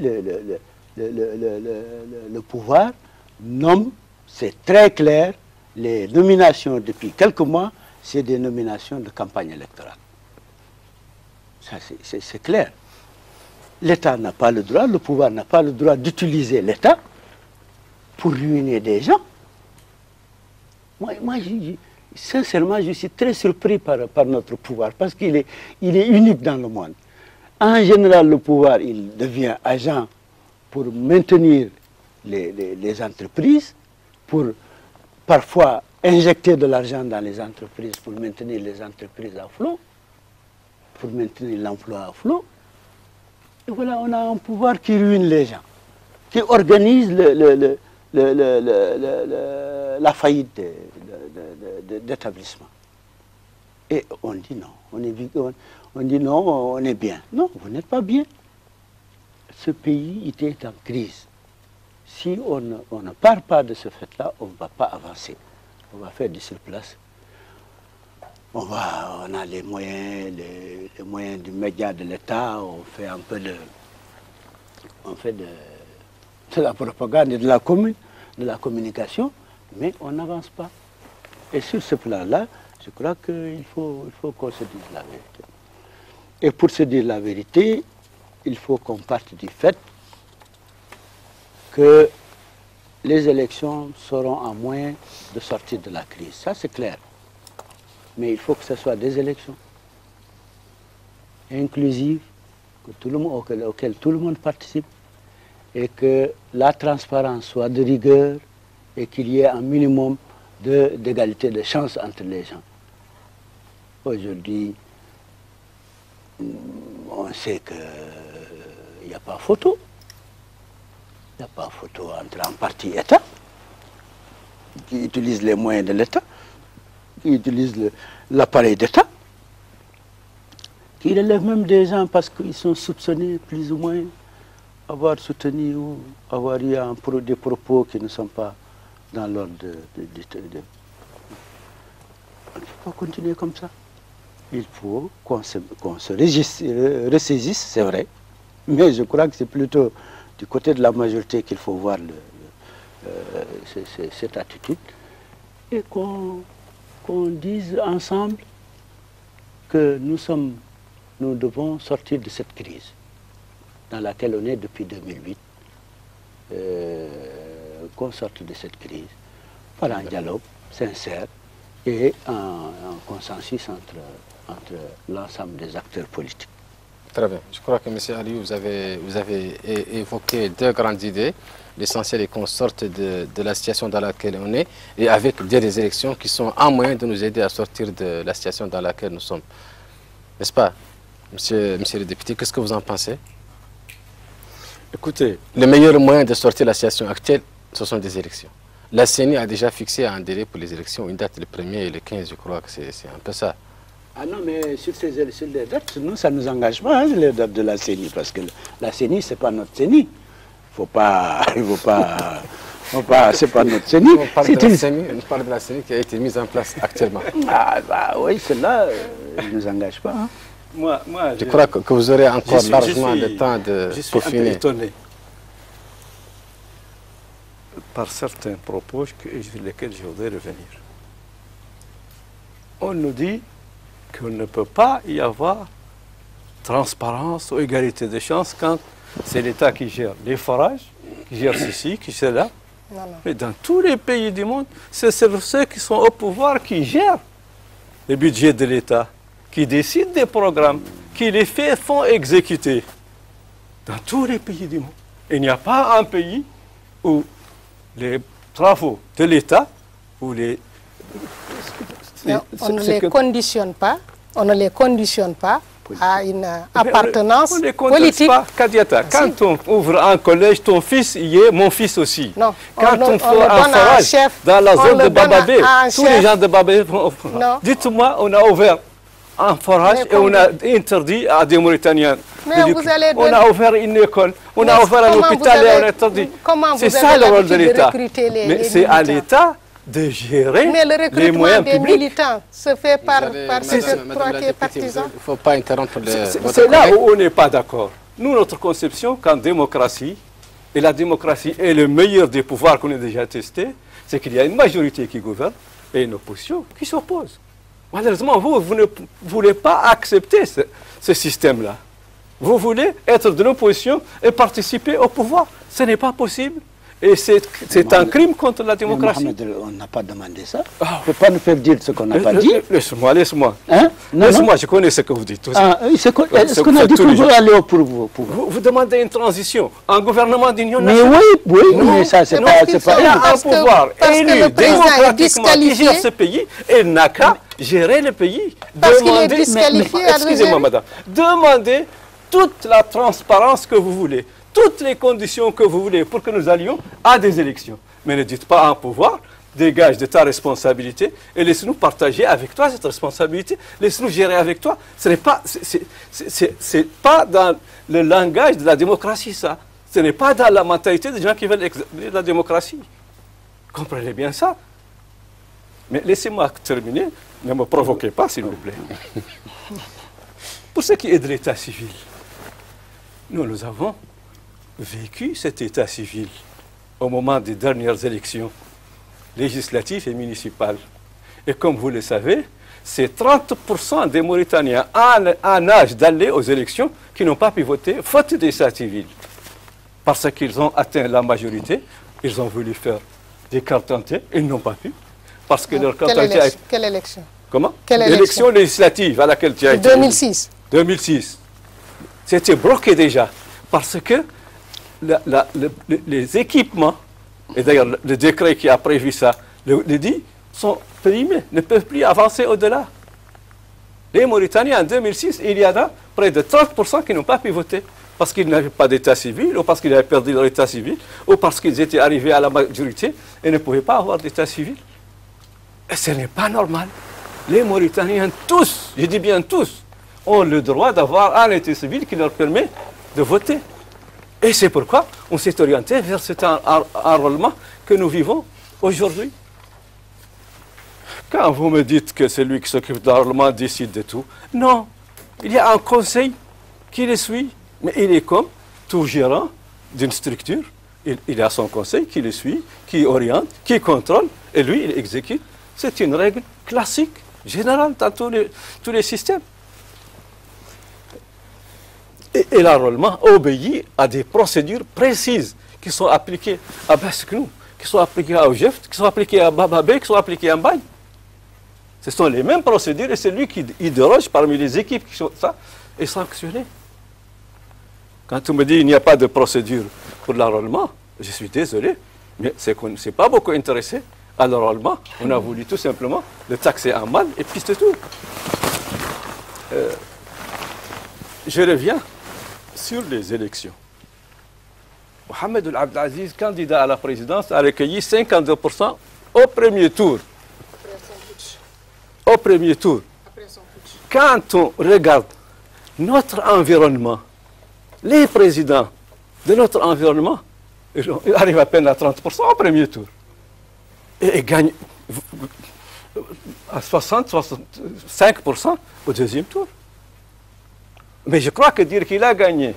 le pouvoir nomme, c'est très clair, les nominations depuis quelques mois, c'est des nominations de campagne électorale. Ça, c'est clair. L'État n'a pas le droit, le pouvoir n'a pas le droit d'utiliser l'État pour ruiner des gens. Moi sincèrement, je suis très surpris par notre pouvoir, parce qu'il est unique dans le monde. En général, le pouvoir, il devient agent pour maintenir les entreprises, pour parfois injecter de l'argent dans les entreprises pour maintenir les entreprises à flot, pour maintenir l'emploi à flot. Et voilà, on a un pouvoir qui ruine les gens, qui organise la faillite d'établissement. Et on dit non, on dit non, on est bien. Non, vous n'êtes pas bien. Ce pays était en crise. Si on ne part pas de ce fait-là, on ne va pas avancer. On va faire du surplace. On a les moyens du média de l'État, on fait un peu de la propagande et de la communication, mais on n'avance pas. Et sur ce plan-là, je crois qu'il faut qu'on se dise la vérité. Et pour se dire la vérité, il faut qu'on parte du fait que les élections seront un moyen de sortir de la crise. Ça, c'est clair. Mais il faut que ce soit des élections inclusives, auxquelles tout le monde participe, et que la transparence soit de rigueur et qu'il y ait un minimum d'égalité de chance entre les gens. Aujourd'hui, on sait qu'il n'y a pas photo. Il n'y a pas photo entre un parti État, qui utilise les moyens de l'État, qui utilise l'appareil d'État, qui relève même des gens parce qu'ils sont soupçonnés plus ou moins avoir soutenu ou avoir eu des propos qui ne sont pas dans l'ordre On ne peut pas continuer comme ça. Il faut qu'on se ressaisisse, c'est vrai, mais je crois que c'est plutôt du côté de la majorité qu'il faut voir cette attitude et qu'on dise ensemble que nous devons sortir de cette crise dans laquelle on est depuis 2008, qu'on sorte de cette crise par un dialogue sincère et un consensus entre l'ensemble des acteurs politiques. Très bien. Je crois que M. Aliou, vous avez évoqué deux grandes idées. L'essentiel est qu'on sorte de la situation dans laquelle on est et avec des élections qui sont un moyen de nous aider à sortir de la situation dans laquelle nous sommes. N'est-ce pas, monsieur le député? Qu'est-ce que vous en pensez? Écoutez, le meilleur moyen de sortir de la situation actuelle, ce sont des élections. La CENI a déjà fixé un délai pour les élections, une date le 1er et le 15, je crois que c'est un peu ça. Ah non, mais sur les dates, nous, ça ne nous engage pas, hein, les dates de la CENI, parce que la CENI, ce n'est pas notre CENI. C'est pas notre CENI. On parle de la CENI qui a été mise en place actuellement. Ah bah oui, celle-là ne nous engage pas. Hein. Moi, je crois que vous aurez encore largement le temps de peaufiner. Je suis étonné par certains propos sur lesquels je voudrais revenir. On nous dit qu'il ne peut pas y avoir transparence ou égalité de chance quand c'est l'État qui gère les forages, qui gère ceci, qui gère cela. Mais dans tous les pays du monde, c'est ceux qui sont au pouvoir qui gèrent le budget de l'État, qui décident des programmes, qui les font exécuter. Dans tous les pays du monde. Il n'y a pas un pays où les travaux de l'État, où les... On ne les conditionne pas, à une appartenance on ne politique. Pas, Kadiata, quand on ouvre un collège, ton fils y est, mon fils aussi. Non, quand on fait un forage dans la zone de Bababé, tous les gens de Bababé vont... Dites-moi, on a ouvert un forage et on a interdit à des Mauritaniens. On a ouvert une école, on a ouvert un hôpital et on a interdit. C'est ça le rôle de l'État. Mais c'est à l'État de gérer mais le les moyens des publics. Militants se fait par ce trois partisans. Il ne faut pas interrompre le... C'est là où on n'est pas d'accord. Nous, notre conception qu'en démocratie, et la démocratie est le meilleur des pouvoirs qu'on ait déjà testé, c'est qu'il y a une majorité qui gouverne et une opposition qui s'oppose. Malheureusement, vous ne voulez pas accepter ce système-là. Vous voulez être de l'opposition et participer au pouvoir. Ce n'est pas possible. Et c'est un crime contre la démocratie. Mohamed, on n'a pas demandé ça. On ne peut pas nous faire dire ce qu'on n'a pas dit. Laisse-moi. Hein? Laisse-moi, je connais ce que vous dites. Est-ce qu'on a dit qu'on veut aller au pouvoir? Vous demandez une transition, un gouvernement d'union nationale. Mais oui, mais ça, c'est pas... Il y a un pouvoir élu démocratiquement qui gère ce pays et il n'a qu'à gérer le pays. Parce qu'il est disqualifié. Excusez-moi, madame. Demandez toute la transparence que vous voulez, toutes les conditions que vous voulez pour que nous allions à des élections. Mais ne dites pas à un pouvoir, dégage de ta responsabilité et laisse-nous partager avec toi cette responsabilité, laisse-nous gérer avec toi. Ce n'est pas, c'est pas dans le langage de la démocratie, ça. Ce n'est pas dans la mentalité des gens qui veulent la démocratie. Comprenez bien ça. Mais laissez-moi terminer, ne me provoquez pas, s'il vous plaît. Pour ce qui est de l'état civil, nous avons vécu cet état civil au moment des dernières élections législatives et municipales. Et comme vous le savez, c'est 30% des Mauritaniens en âge d'aller aux élections qui n'ont pas pu voter faute d'état civil. Parce qu'ils ont atteint la majorité, ils ont voulu faire des cartes d'identité, ils n'ont pas pu. Parce que leur carte d'identité a été... Quelle élection? Comment? L'élection législative à laquelle tu as été... 2006. 2006. C'était bloqué déjà. Parce que les équipements, et d'ailleurs le décret qui a prévu ça, le dit, sont périmés, ne peuvent plus avancer au-delà. Les Mauritaniens, en 2006, il y en a près de 30% qui n'ont pas pu voter. Parce qu'ils n'avaient pas d'état civil, ou parce qu'ils avaient perdu leur état civil, ou parce qu'ils étaient arrivés à la majorité et ne pouvaient pas avoir d'état civil. Et ce n'est pas normal. Les Mauritaniens, tous, je dis bien tous, ont le droit d'avoir un état civil qui leur permet de voter. Et c'est pourquoi on s'est orienté vers cet enrôlement que nous vivons aujourd'hui. Quand vous me dites que celui qui s'occupe de l'Arlement décide de tout, non. Il y a un conseil qui le suit, mais il est comme tout gérant d'une structure. Il a son conseil qui le suit, qui oriente, qui contrôle, et lui, il exécute. C'est une règle classique, générale dans tous les systèmes. Et l'enrôlement obéit à des procédures précises qui sont appliquées à Basknou, qui sont appliquées à Ojeft, qui sont appliquées à Bababé, qui sont appliquées à Mbaye. Ce sont les mêmes procédures et c'est lui qui déroge parmi les équipes qui sont ça est sanctionné. Quand on me dit qu'il n'y a pas de procédure pour l'enrôlement, je suis désolé, mais c'est qu'on ne s'est pas beaucoup intéressé à l'enrôlement. On a voulu tout simplement le taxer en mal et puis c'est tout. Je reviens sur les élections. Mohamed El Abdelaziz, candidat à la présidence, a recueilli 52% au premier tour. Au premier tour. Quand on regarde notre environnement, les présidents de notre environnement, ils arrivent à peine à 30% au premier tour. Et gagnent à 60-65% au deuxième tour. Mais je crois que dire qu'il a gagné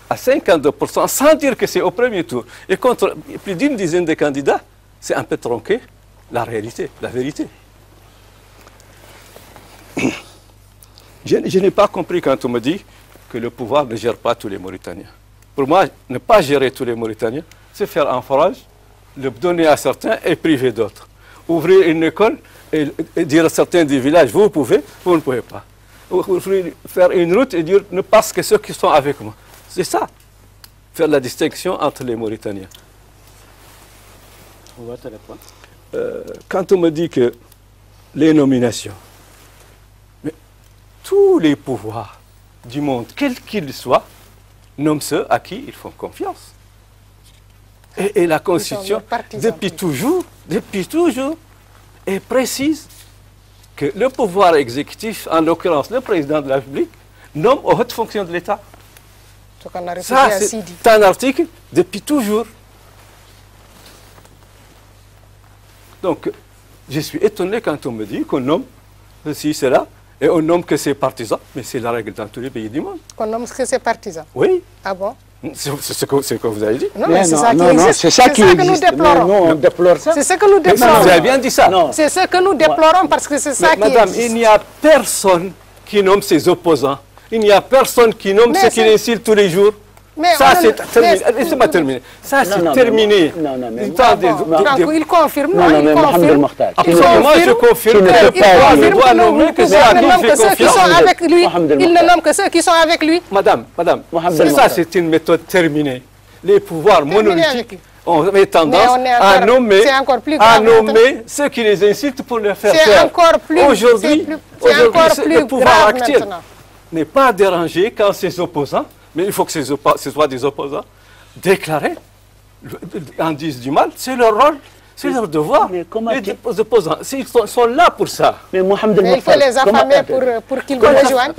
à 52% sans dire que c'est au premier tour et contre plus d'une dizaine de candidats, c'est un peu tronquer la réalité, la vérité. Je n'ai pas compris quand on me dit que le pouvoir ne gère pas tous les Mauritaniens. Pour moi, ne pas gérer tous les Mauritaniens, c'est faire un forage, le donner à certains et priver d'autres. Ouvrir une école et dire à certains des villages, vous pouvez, vous ne pouvez pas. Faire une route et dire ne passe que ceux qui sont avec moi. C'est ça, faire la distinction entre les Mauritaniens. On va te répondre. Quand on me dit que les nominations, mais tous les pouvoirs du monde, quels qu'ils soient, nomment ceux à qui ils font confiance. Et la Constitution, depuis toujours, est précise que le pouvoir exécutif, en l'occurrence le président de la République, nomme aux hautes fonctions de l'État. Ça, c'est un article depuis toujours. Donc, je suis étonné quand on me dit qu'on nomme ceci, cela, et on nomme que ses partisans, mais c'est la règle dans tous les pays du monde. Qu'on nomme que ses partisans? Oui. Ah bon? C'est ce que vous avez dit. Non, mais c'est ça qui existe. C'est ça que nous déplorons. Non, on déplore ça. C'est ce que nous déplorons. Vous avez bien dit ça. C'est ce que nous déplorons parce que c'est ça qui Madame, existe. il n'y a personne qui nomme ses opposants. Il n'y a personne qui nomme ceux qui l'insultent tous les jours. Mais ça, c'est terminé. Laissez-moi terminer. Ça, c'est terminé. Non, mais... il confirme. Non, mais Mohamed Mokhtar. Moi, je confirme qu'il doit nommer que ceux qui sont avec lui. Il ne nomme que ceux qui sont avec lui. Madame, ça, c'est une méthode terminée. Les pouvoirs monolithiques ont tendance à nommer ceux qui les insultent pour les faire taire. Aujourd'hui, le pouvoir actuel n'est pas dérangé quand ses opposants, mais il faut que ce soit des opposants déclarés, en disent du mal, c'est leur rôle, c'est leur devoir. Les opposants, ils sont là pour ça. Mais il faut les affamer pour qu'ils vous rejoignent.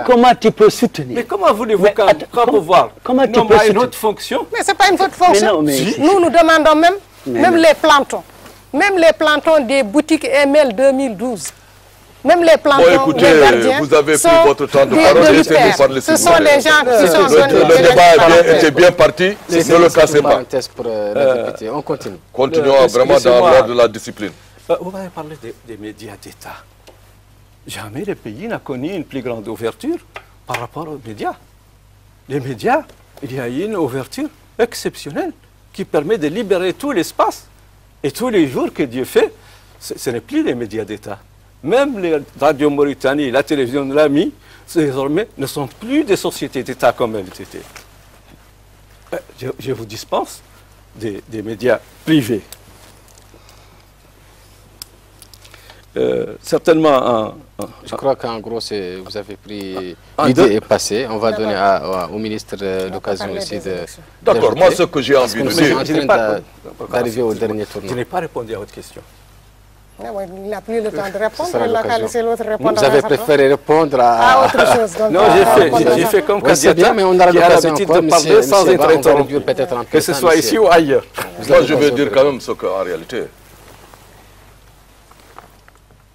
Comment tu peux soutenir? Mais comment voulez-vous qu'un pouvoir nomme à une autre fonction? Mais ce n'est pas une autre fonction. Nous demandons même les plantons des boutiques ML 2012. Même les plantons écoutez, des gardiens vous avez pris votre temps de parole. Ce sont les gens qui sont en train de... Le débat était bien parti, ne le cassez pas. On continue. Continuons vraiment dans l'ordre de la discipline. Vous m'avez parlé des médias d'État. Jamais le pays n'a connu une plus grande ouverture par rapport aux médias. Les médias, il y a une ouverture exceptionnelle qui permet de libérer tout l'espace. Et tous les jours que Dieu fait, ce n'est plus les médias d'État. Même les radios Mauritanie, la télévision de l'AMI, désormais, ne sont plus des sociétés d'État comme elles étaient. Je vous dispense des médias privés. Certainement... Je crois qu'en gros, vous avez pris... L'idée est passée. On va donner au ministre l'occasion aussi de... D'accord, moi ce que j'ai envie de dire... Je n'ai pas d'arriver au dernier tournoi. Je n'ai pas répondu à votre question. Il n'a plus le temps de répondre. Il a laissé l'autre répondre. Vous avez préféré répondre à autre chose. Non, j'ai fait comme candidat mais on a l'habitude de parler sans être interrompu, que ce soit ici ou ailleurs. Moi, je vais dire quand même ce qu'en réalité,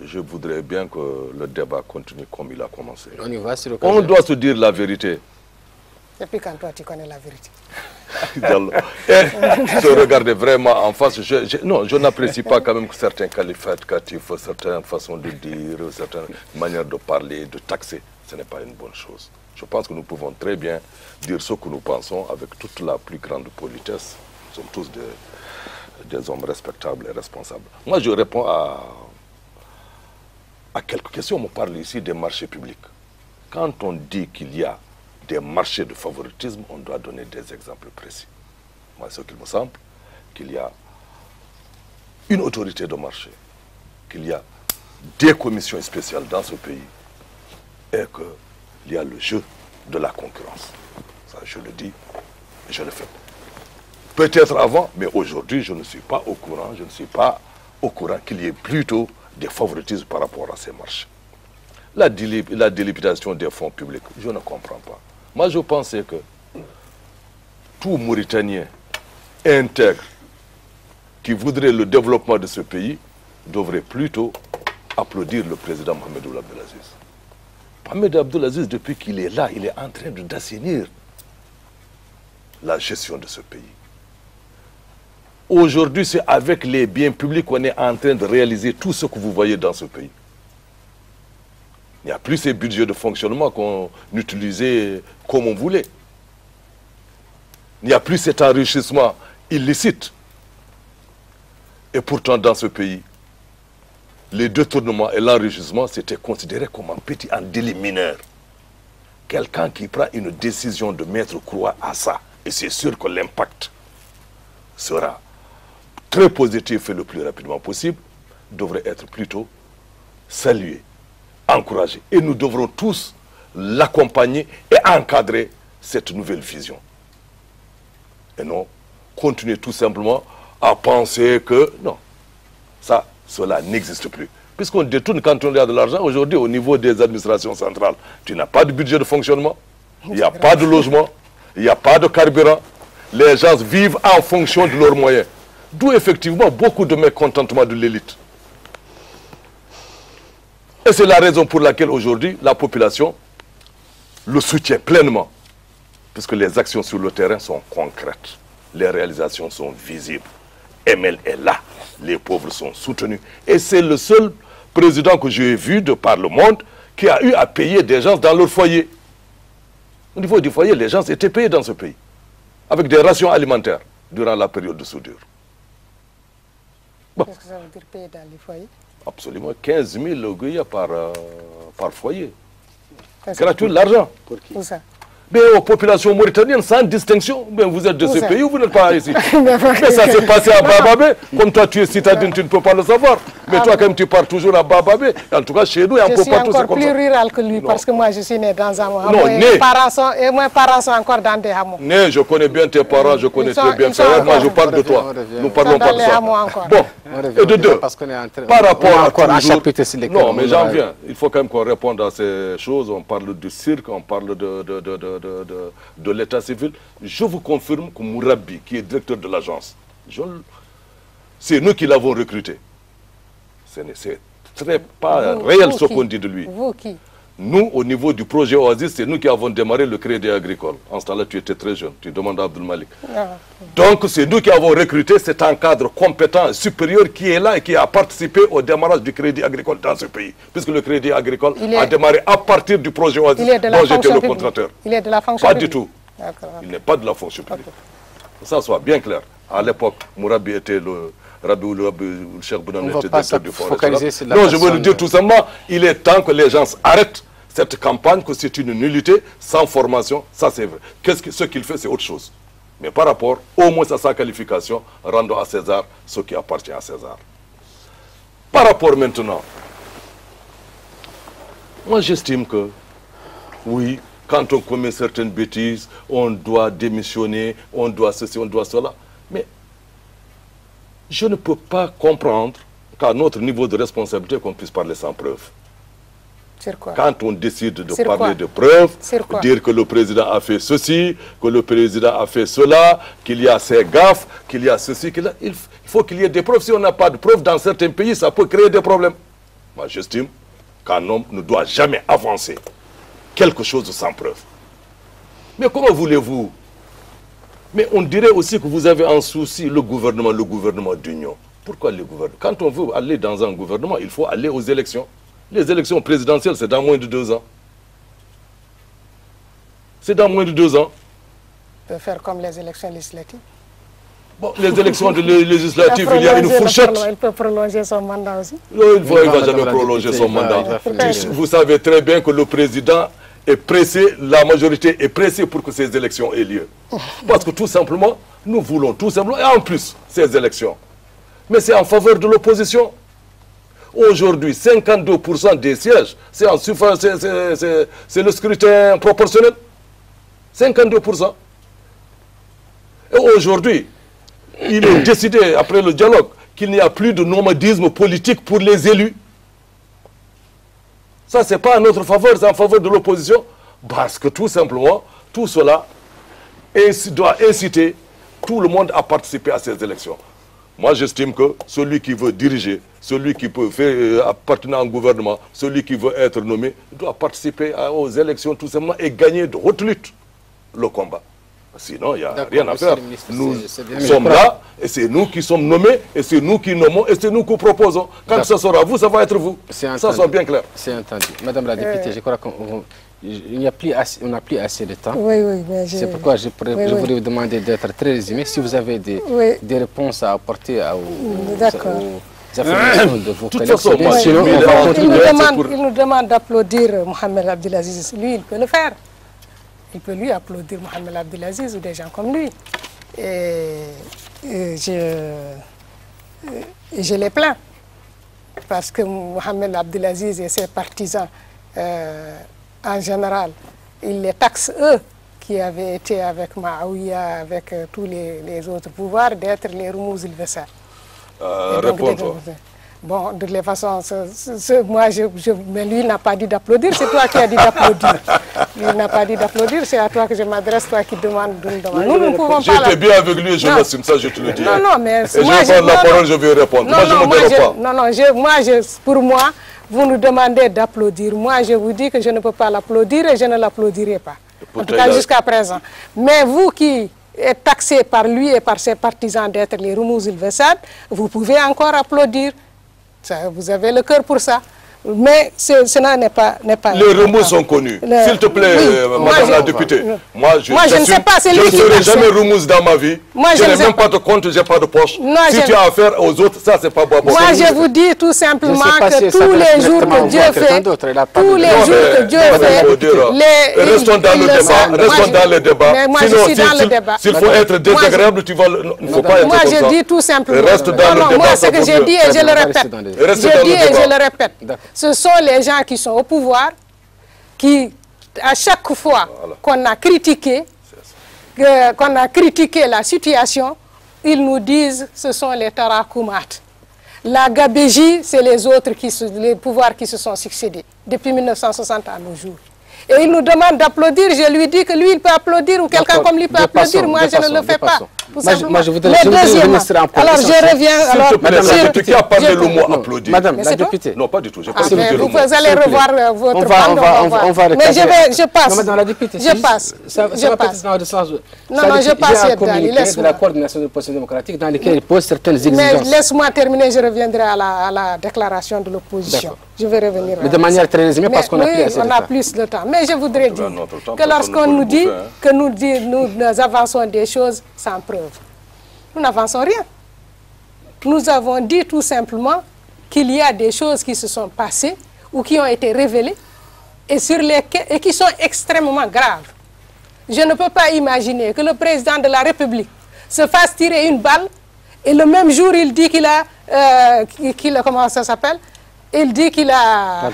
je voudrais bien que le débat continue comme il a commencé. On y va, sur On doit se dire la vérité. Depuis quand toi tu connais la vérité? Et se regarder vraiment en face. Non, je n'apprécie pas quand même certains qualificatifs, certaines façons de dire, certaines manières de parler, de taxer. Ce n'est pas une bonne chose. Je pense que nous pouvons très bien dire ce que nous pensons avec toute la plus grande politesse. Nous sommes tous des hommes respectables et responsables. Moi, je réponds à quelques questions. On parle ici des marchés publics. Quand on dit qu'il y a des marchés de favoritisme, on doit donner des exemples précis. Moi, ce qu'il me semble, qu'il y a une autorité de marché, qu'il y a des commissions spéciales dans ce pays et qu'il y a le jeu de la concurrence. Ça, je le dis et je le fais. Peut-être avant, mais aujourd'hui, je ne suis pas au courant. Je ne suis pas au courant qu'il y ait plutôt des favoritismes par rapport à ces marchés. La délimitation des fonds publics, je ne comprends pas. Moi, je pensais que tout Mauritanien intègre qui voudrait le développement de ce pays devrait plutôt applaudir le président Mohamed Ould Abdelaziz. Mohamed Abdelaziz, depuis qu'il est là, il est en train d'assainir la gestion de ce pays. Aujourd'hui, c'est avec les biens publics qu'on est en train de réaliser tout ce que vous voyez dans ce pays. Il n'y a plus ces budgets de fonctionnement qu'on utilisait comme on voulait. Il n'y a plus cet enrichissement illicite. Et pourtant, dans ce pays, les détournements et l'enrichissement, c'était considéré comme un petit, un délit mineur. Quelqu'un qui prend une décision de mettre croix à ça, et c'est sûr que l'impact sera très positif et le plus rapidement possible, devrait être plutôt salué, encouragé. Et nous devrons tous l'accompagner et encadrer cette nouvelle vision. Et non continuer tout simplement à penser que non, cela n'existe plus. Puisqu'on détourne quand on a de l'argent, aujourd'hui au niveau des administrations centrales, tu n'as pas de budget de fonctionnement, il n'y a pas de logement, il n'y a pas de carburant. Les gens vivent en fonction de leurs moyens. D'où effectivement beaucoup de mécontentement de l'élite. Et c'est la raison pour laquelle aujourd'hui la population le soutient pleinement. Puisque les actions sur le terrain sont concrètes. Les réalisations sont visibles. ML est là. Les pauvres sont soutenus. Et c'est le seul président que j'ai vu de par le monde qui a eu à payer des gens dans leur foyer. Au niveau du foyer, les gens étaient payés dans ce pays. Avec des rations alimentaires durant la période de soudure. Bon. Qu'est-ce que ça veut dire payer dans les foyers? Absolument. 15 000 Guya par foyer. Gratuit l'argent. Pour qui? Où ça? Mais aux populations mauritaniennes, sans distinction. Mais vous êtes de ce pays ou vous n'êtes pas ici? Mais ça s'est passé à Bababé. Comme toi, tu es citadin, tu ne peux pas le savoir. Mais toi, quand même, tu pars toujours à Bababé. En tout cas, chez nous, il y a un peu partout. Je suis encore plus rural que lui, parce que moi, je suis né dans un hameau. Non, mes parents sont encore dans des hameaux. Né, je connais bien tes parents, je connais très bien tes parents. Moi, je parle de toi. Nous ne parlons pas de ça. Bon, et de deux, par rapport à toujours... Non, mais j'en viens. Il faut quand même qu'on réponde à ces choses. On parle du cirque, on parle de l'état civil. Je vous confirme que Mourabi, qui est directeur de l'agence, c'est nous qui l'avons recruté. C'est très pas réel ce qu'on dit de lui. Vous qui? Nous, au niveau du projet Oasis, c'est nous qui avons démarré le crédit agricole. En ce temps-là, tu étais très jeune. Tu demandes à Abdul Malik. Donc, c'est nous qui avons recruté cet encadre compétent, supérieur, qui est là et qui a participé au démarrage du crédit agricole dans ce pays. Puisque le crédit agricole a démarré à partir du projet Oasis, dont j'étais le contracteur. Il est de la fonction publique? Pas du tout. Il n'est pas de la fonction publique. Ça soit bien clair. À l'époque, Mourabi était le Cheikh Bounam était directeur du Fonds. Non, je veux le dire tout simplement, il est temps que les gens arrêtent cette campagne, que c'est une nullité sans formation, ça c'est vrai. Ce qu'il fait, c'est autre chose. Mais par rapport, au moins à sa qualification, rendons à César ce qui appartient à César. Par rapport maintenant, moi j'estime que, oui, quand on commet certaines bêtises, on doit démissionner, on doit ceci, on doit cela. Mais je ne peux pas comprendre qu'à notre niveau de responsabilité, qu'on puisse parler sans preuve. Sur quoi? Quand on décide de parler de preuves, dire que le président a fait ceci, que le président a fait cela, qu'il y a ces gaffes, qu'il y a ceci, il faut qu'il y ait des preuves. Si on n'a pas de preuves dans certains pays, ça peut créer des problèmes. Moi, j'estime qu'un homme ne doit jamais avancer quelque chose sans preuve. Mais comment voulez-vous? Mais on dirait aussi que vous avez un souci, le gouvernement d'union. Pourquoi le gouvernement? Quand on veut aller dans un gouvernement, il faut aller aux élections. Les élections présidentielles, c'est dans moins de 2 ans. C'est dans moins de 2 ans. On peut faire comme les élections législatives. Bon, les élections législatives, il y a une fourchette. Il peut prolonger son mandat aussi. Non, il ne va jamais prolonger son mandat. Vous savez très bien que le président est pressé, la majorité est pressée pour que ces élections aient lieu. Parce que tout simplement, nous voulons tout simplement, et en plus, ces élections. Mais c'est en faveur de l'opposition. Aujourd'hui, 52% des sièges, c'est le scrutin proportionnel. 52%. Et aujourd'hui, il est décidé, après le dialogue, qu'il n'y a plus de nomadisme politique pour les élus. Ça, ce n'est pas en notre faveur, c'est en faveur de l'opposition. Parce que tout simplement, tout cela doit inciter tout le monde à participer à ces élections. Moi, j'estime que celui qui veut diriger, celui qui peut faire appartenir à un gouvernement, celui qui veut être nommé, doit participer aux élections tout simplement et gagner de haute lutte le combat. Sinon, il n'y a rien à faire. Nous sommes là, et c'est nous qui sommes nommés, et c'est nous qui nommons, et c'est nous qui proposons. Quand ça sera vous, ça va être vous. Ça soit bien clair. C'est entendu. Madame la députée, je crois qu'on n'a plus assez de temps. Oui, oui. C'est pourquoi je voulais vous demander d'être très résumé. Si vous avez des réponses à apporter aux affirmations de vos collègues. Il nous demande d'applaudir Mohamed Abdelaziz. Lui, il peut le faire. Il peut lui applaudir Mohamed Abdelaziz ou des gens comme lui. Et je les plains. Parce que Mohamed Abdelaziz et ses partisans, en général, ils les taxent, eux, qui avaient été avec Maouia, avec tous les autres pouvoirs, d'être les Rumuz il-Vessar. Réponds-toi. Bon, de toute façon, mais lui, il n'a pas dit d'applaudir, c'est toi qui as dit d'applaudir. Il n'a pas dit d'applaudir, c'est à toi que je m'adresse, toi qui demandes. Nous ne pouvons pas. J'étais bien avec lui et je l'assume, ça je te le dis. Non, non, mais et moi, je prends la parole, je vais répondre. Moi, je ne me déroge pas. Non, non, pour moi, vous nous demandez d'applaudir. Moi, je vous dis que je ne peux pas l'applaudir et je ne l'applaudirai pas. En tout cas, jusqu'à présent. Mais vous qui êtes taxé par lui et par ses partisans d'être les Rumuz il-Vessad, vous pouvez encore applaudir. Ça, vous avez le cœur pour ça. Mais cela n'est pas... Les Rumuz sont connus. S'il te plaît, madame la députée. Moi, je ne sais pas, je ne serai jamais Rumuz dans ma vie. Je n'ai même pas de compte, je n'ai pas de poche. Si tu as affaire aux autres, ça, c'est pas bon. Moi, je vous dis tout simplement que tous les jours que Dieu fait, tous les jours que Dieu fait... Restons dans le débat, restons dans le débat. Mais moi, je suis dans le débat. S'il faut être désagréable, il ne faut pas être comme ça. Moi, je dis tout simplement... Reste dans le débat. Moi, ce que j'ai dit et je le répète. Je dis et je le répète. Ce sont les gens qui sont au pouvoir, qui, à chaque fois qu'on a critiqué la situation, ils nous disent que ce sont les Tarakumat. La Gabéji, c'est les pouvoirs qui se sont succédés depuis 1960 à nos jours. Et il nous demande d'applaudir. Je lui dis que lui, il peut applaudir ou quelqu'un comme lui peut applaudir. Moi, je ne le fais pas. Moi, je voudrais revenir un point. Alors, je reviens. Madame la députée, qui a parlé le mot applaudir? Madame la députée. Non, pas du tout. Vous allez revoir votre on va mais je passe. Non, madame la députée. Je passe. Ça va peut-être dans le sens... Non, je passe. Il y a un communiqué de la coordination de l'opposition démocratique dans lequel il pose certaines exigences. Mais laisse-moi terminer, je reviendrai à la déclaration de l'opposition. Je vais revenir. Mais de manière très résumée, parce qu'on a plus assez de temps. On a plus de temps. Mais je voudrais dire que lorsqu'on nous dit que nous avançons des choses sans preuve, nous n'avançons rien. Nous avons dit tout simplement qu'il y a des choses qui se sont passées ou qui ont été révélées et qui sont extrêmement graves. Je ne peux pas imaginer que le président de la République se fasse tirer une balle et le même jour il dit qu'il a comment ça s'appelle? Il dit qu'il a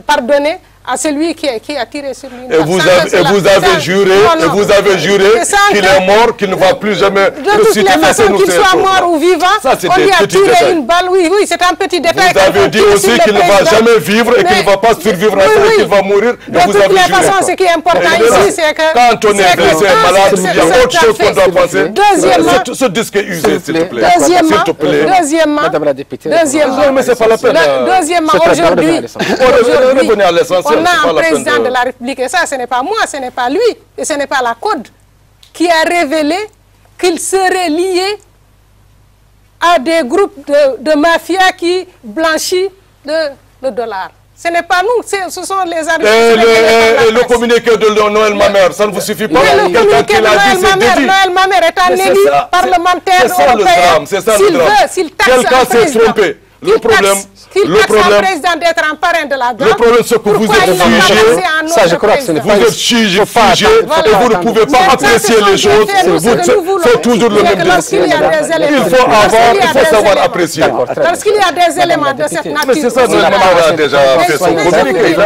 pardonné à celui qui a tiré sur lui. Et vous avez juré qu'il est mort, qu'il ne va plus jamais ressusciter. De toutes les façons, qu'il soit mort ou vivant, on lui a tiré une balle. Oui, c'est un petit détail. Vous avez dit aussi qu'il ne va jamais vivre et qu'il ne va pas survivre à ça et qu'il va mourir. De toutes les façons, ce qui est important ici, c'est que... Quand on est blessé, malade, il y a autre chose qu'on doit penser. Deuxièmement... Ce disque est usé, s'il te plaît. Deuxièmement... Madame la députée... Non, mais c'est pas la peine. Deuxièmement, aujourd'hui... Revenez à l'essentiel. On a un président de la République, et ça, ce n'est pas moi, ce n'est pas lui, et ce n'est pas la CODE, qui a révélé qu'il serait lié à des groupes de mafia qui blanchissent le dollar. Ce n'est pas nous, ce sont les arbitres. Et le communiqué de Noël Mamère, ça ne vous suffit pas? Le communiqué de Noël Mamère est un élu parlementaire européen. C'est ça le drame. Quelqu'un s'est trompé. Le problème, président d'être un parrain de la drogue. Le problème, c'est que vous êtes figé. Ça, je crois que ce n'est pas... Vous êtes figé et vous ne pouvez pas apprécier les choses. C'est toujours le même discours. Il faut savoir apprécier. Parce qu'il y a des éléments de cette nature. Mais c'est ça, Noël Mamère a déjà fait son communiqué.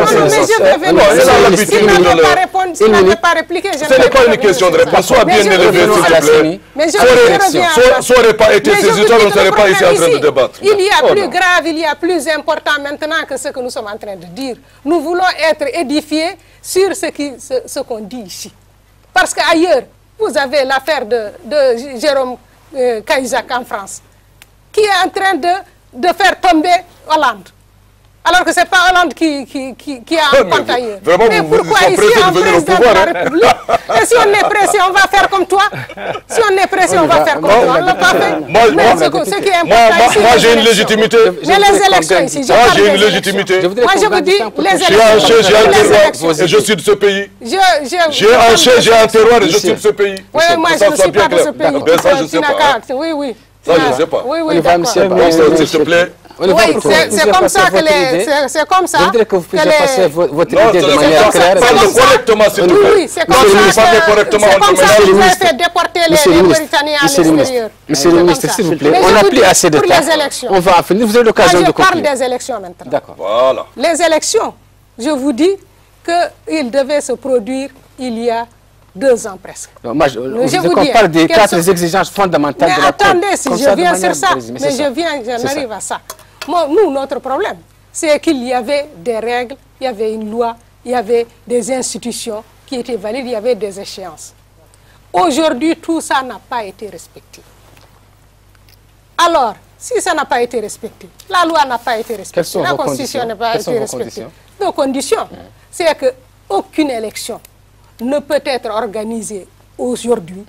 S'il n'avait pas répliqué, je ne Ce n'est pas une question de réponse. Sois bien élevé, s'il te plaît. Ça n'aurait pas été saisi, on ne serait pas ici en train de débattre. Il y a plus grave, il y a plus important maintenant que ce que nous sommes en train de dire. Nous voulons être édifiés sur ce qu'on dit ici. Parce qu'ailleurs, vous avez l'affaire de Jérôme Cahuzac en France, qui est en train de faire tomber Hollande. Alors que ce n'est pas Hollande qui a un compte ailleurs. Mais pourquoi ici, un président de la République? Et si on est pressé, on va faire comme toi. Si on est pressé, on va faire comme toi. On ne l'a pas fait. Mais ce qui est important ici... Moi, j'ai une légitimité. Mais les élections ici... Moi, j'ai une légitimité. Moi, je vous dis, les élections... J'ai un chef, j'ai un terroir et je suis de ce pays. J'ai un chef, j'ai un terroir et je suis de ce pays. Oui, moi, je ne suis pas de ce pays. Ben ça, je ne sais pas. Oui, oui. Ça, je ne sais pas. Oui, oui, d'accord. S'il te plaît. Oui, c'est comme ça que les... C'est comme ça. Je voudrais que vous puissiez passer votre idée de manière claire. Parle correctement, s'il te plaît. Oui, c'est comme ça que vous avez fait déporter les Mauritaniens à l'extérieur. Monsieur le ministre, s'il vous plaît, on n'a plus assez de temps. On va en finir. Vous avez l'occasion de conclure. Je parle des élections maintenant. D'accord. Voilà. Les élections, je vous dis qu'il devait se produire il y a 2 ans presque. Je parle des 4 exigences fondamentales de la Cour. Mais attendez, si je viens sur ça, mais je n'arrive à ça. Nous, notre problème, c'est qu'il y avait des règles, il y avait une loi, il y avait des institutions qui étaient valides, il y avait des échéances. Aujourd'hui, tout ça n'a pas été respecté. Alors, si ça n'a pas été respecté, la loi n'a pas été respectée, la Constitution n'a pas été respectée. Nos conditions, c'est qu'aucune élection ne peut être organisée aujourd'hui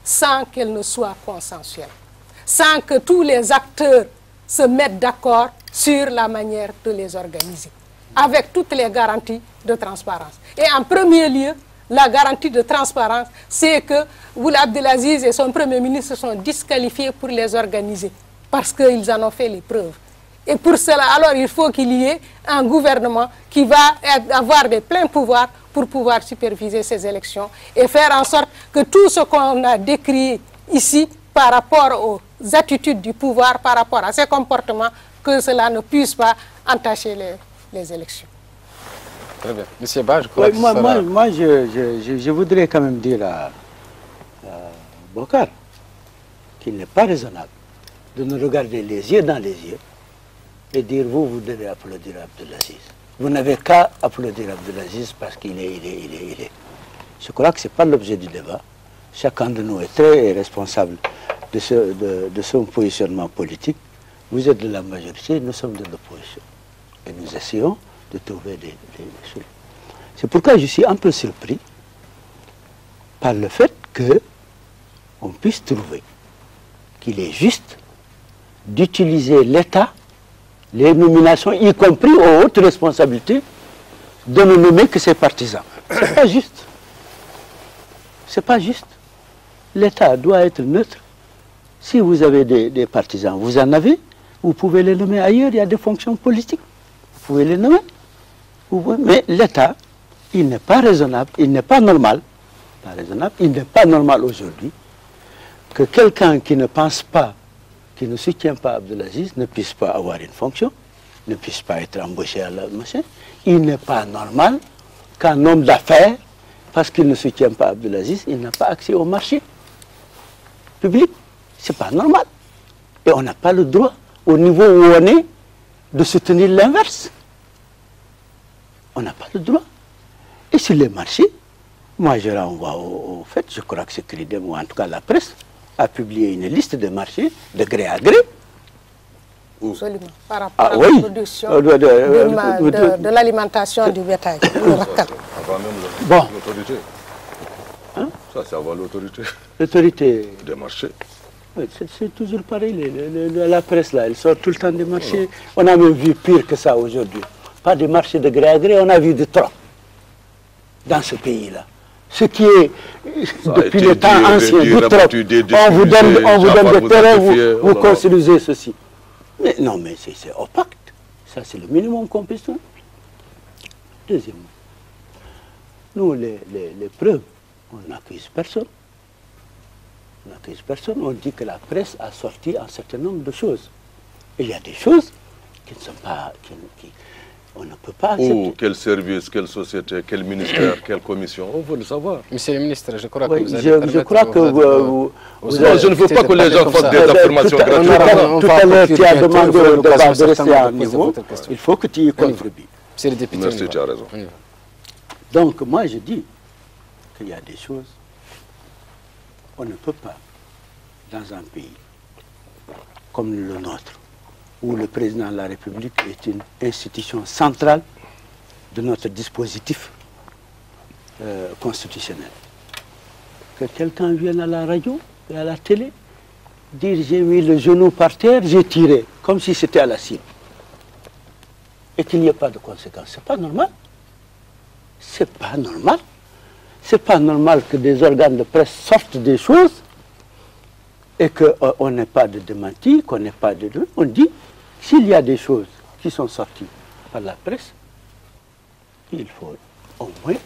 sans qu'elle ne soit consensuelle, sans que tous les acteurs se mettent d'accord sur la manière de les organiser, avec toutes les garanties de transparence. Et en premier lieu, la garantie de transparence, c'est que Boun Abdelaziz et son Premier ministre sont disqualifiés pour les organiser, parce qu'ils en ont fait les preuves. Et pour cela, alors, il faut qu'il y ait un gouvernement qui va avoir des pleins pouvoirs pour pouvoir superviser ces élections et faire en sorte que tout ce qu'on a décrit ici par rapport aux attitudes du pouvoir, par rapport à ses comportements, que cela ne puisse pas entacher les élections. Très bien. Monsieur Ba, je crois que moi, je voudrais quand même dire à Bokar qu'il n'est pas raisonnable de nous regarder les yeux dans les yeux et dire vous devez applaudir Abdelaziz. Vous n'avez qu'à applaudir Abdelaziz parce qu'il est. Je crois que ce n'est pas l'objet du débat. Chacun de nous est très responsable de son positionnement politique. Vous êtes de la majorité, nous sommes de l'opposition. Et nous essayons de trouver des solutions. C'est pourquoi je suis un peu surpris par le fait qu'on puisse trouver qu'il est juste d'utiliser l'État, les nominations, y compris aux hautes responsabilités, de ne nommer que ses partisans. Ce n'est pas juste. Ce n'est pas juste. L'État doit être neutre. Si vous avez des partisans, vous en avez, vous pouvez les nommer ailleurs, il y a des fonctions politiques. Vous pouvez les nommer. Mais l'État, il n'est pas raisonnable, il n'est pas normal. Il n'est pas normal aujourd'hui que quelqu'un qui ne pense pas, qui ne soutient pas Abdelaziz ne puisse pas avoir une fonction ne puisse pas être embauché à la machine. Il n'est pas normal qu'un homme d'affaires, parce qu'il ne soutient pas Abdelaziz, il n'a pas accès au marché public. Ce n'est pas normal. Et on n'a pas le droit, au niveau où on est, de soutenir l'inverse. On n'a pas le droit. Et sur les marchés, moi je renvoie au fait, je crois que c'est Cridem, ou en tout cas la presse, a publié une liste de marchés de gré à gré. Absolument. Par rapport à la production de l'alimentation du bétail. Avant même l'autorité. Hein? Ça, c'est avant l'autorité. L'autorité des marchés. Oui, c'est toujours pareil. La presse, là, elle sort tout le temps des marchés. On a même vu pire que ça aujourd'hui. Pas des marchés de gré à gré, on a vu de trop dans ce pays-là. Ce qui est, depuis le temps ancien, du trop. On vous donne des terrains, vous construisez ceci. Mais non, mais c'est opaque. Ça, c'est le minimum qu'on puisse faire. Deuxièmement, nous, les preuves, on n'accuse personne. On n'accuse personne. On dit que la presse a sorti un certain nombre de choses. Et il y a des choses qui ne sont pas... on ne peut pas accepter. Où, quel service, quelle société, quel ministère, quelle commission, on veut le savoir. Monsieur le ministre, je crois que vous allez je crois que je ne veux pas que les gens fassent des affirmations gratuites. Tout à l'heure, tu as demandé au débat de rester à un niveau. Il faut que tu y contribues. Monsieur le député, merci, tu as raison. Donc, moi, je dis qu'il y a des choses, on ne peut pas, dans un pays comme le nôtre, où le président de la République est une institution centrale de notre dispositif constitutionnel. Que quelqu'un vienne à la radio et à la télé dire j'ai mis le genou par terre, j'ai tiré, comme si c'était à la cible. Et qu'il n'y ait pas de conséquences. C'est pas normal. C'est pas normal. C'est pas normal que des organes de presse sortent des choses et qu'on n'ait pas de démenti, qu'on n'ait pas de... On dit, s'il y a des choses qui sont sorties par la presse, il faut au moins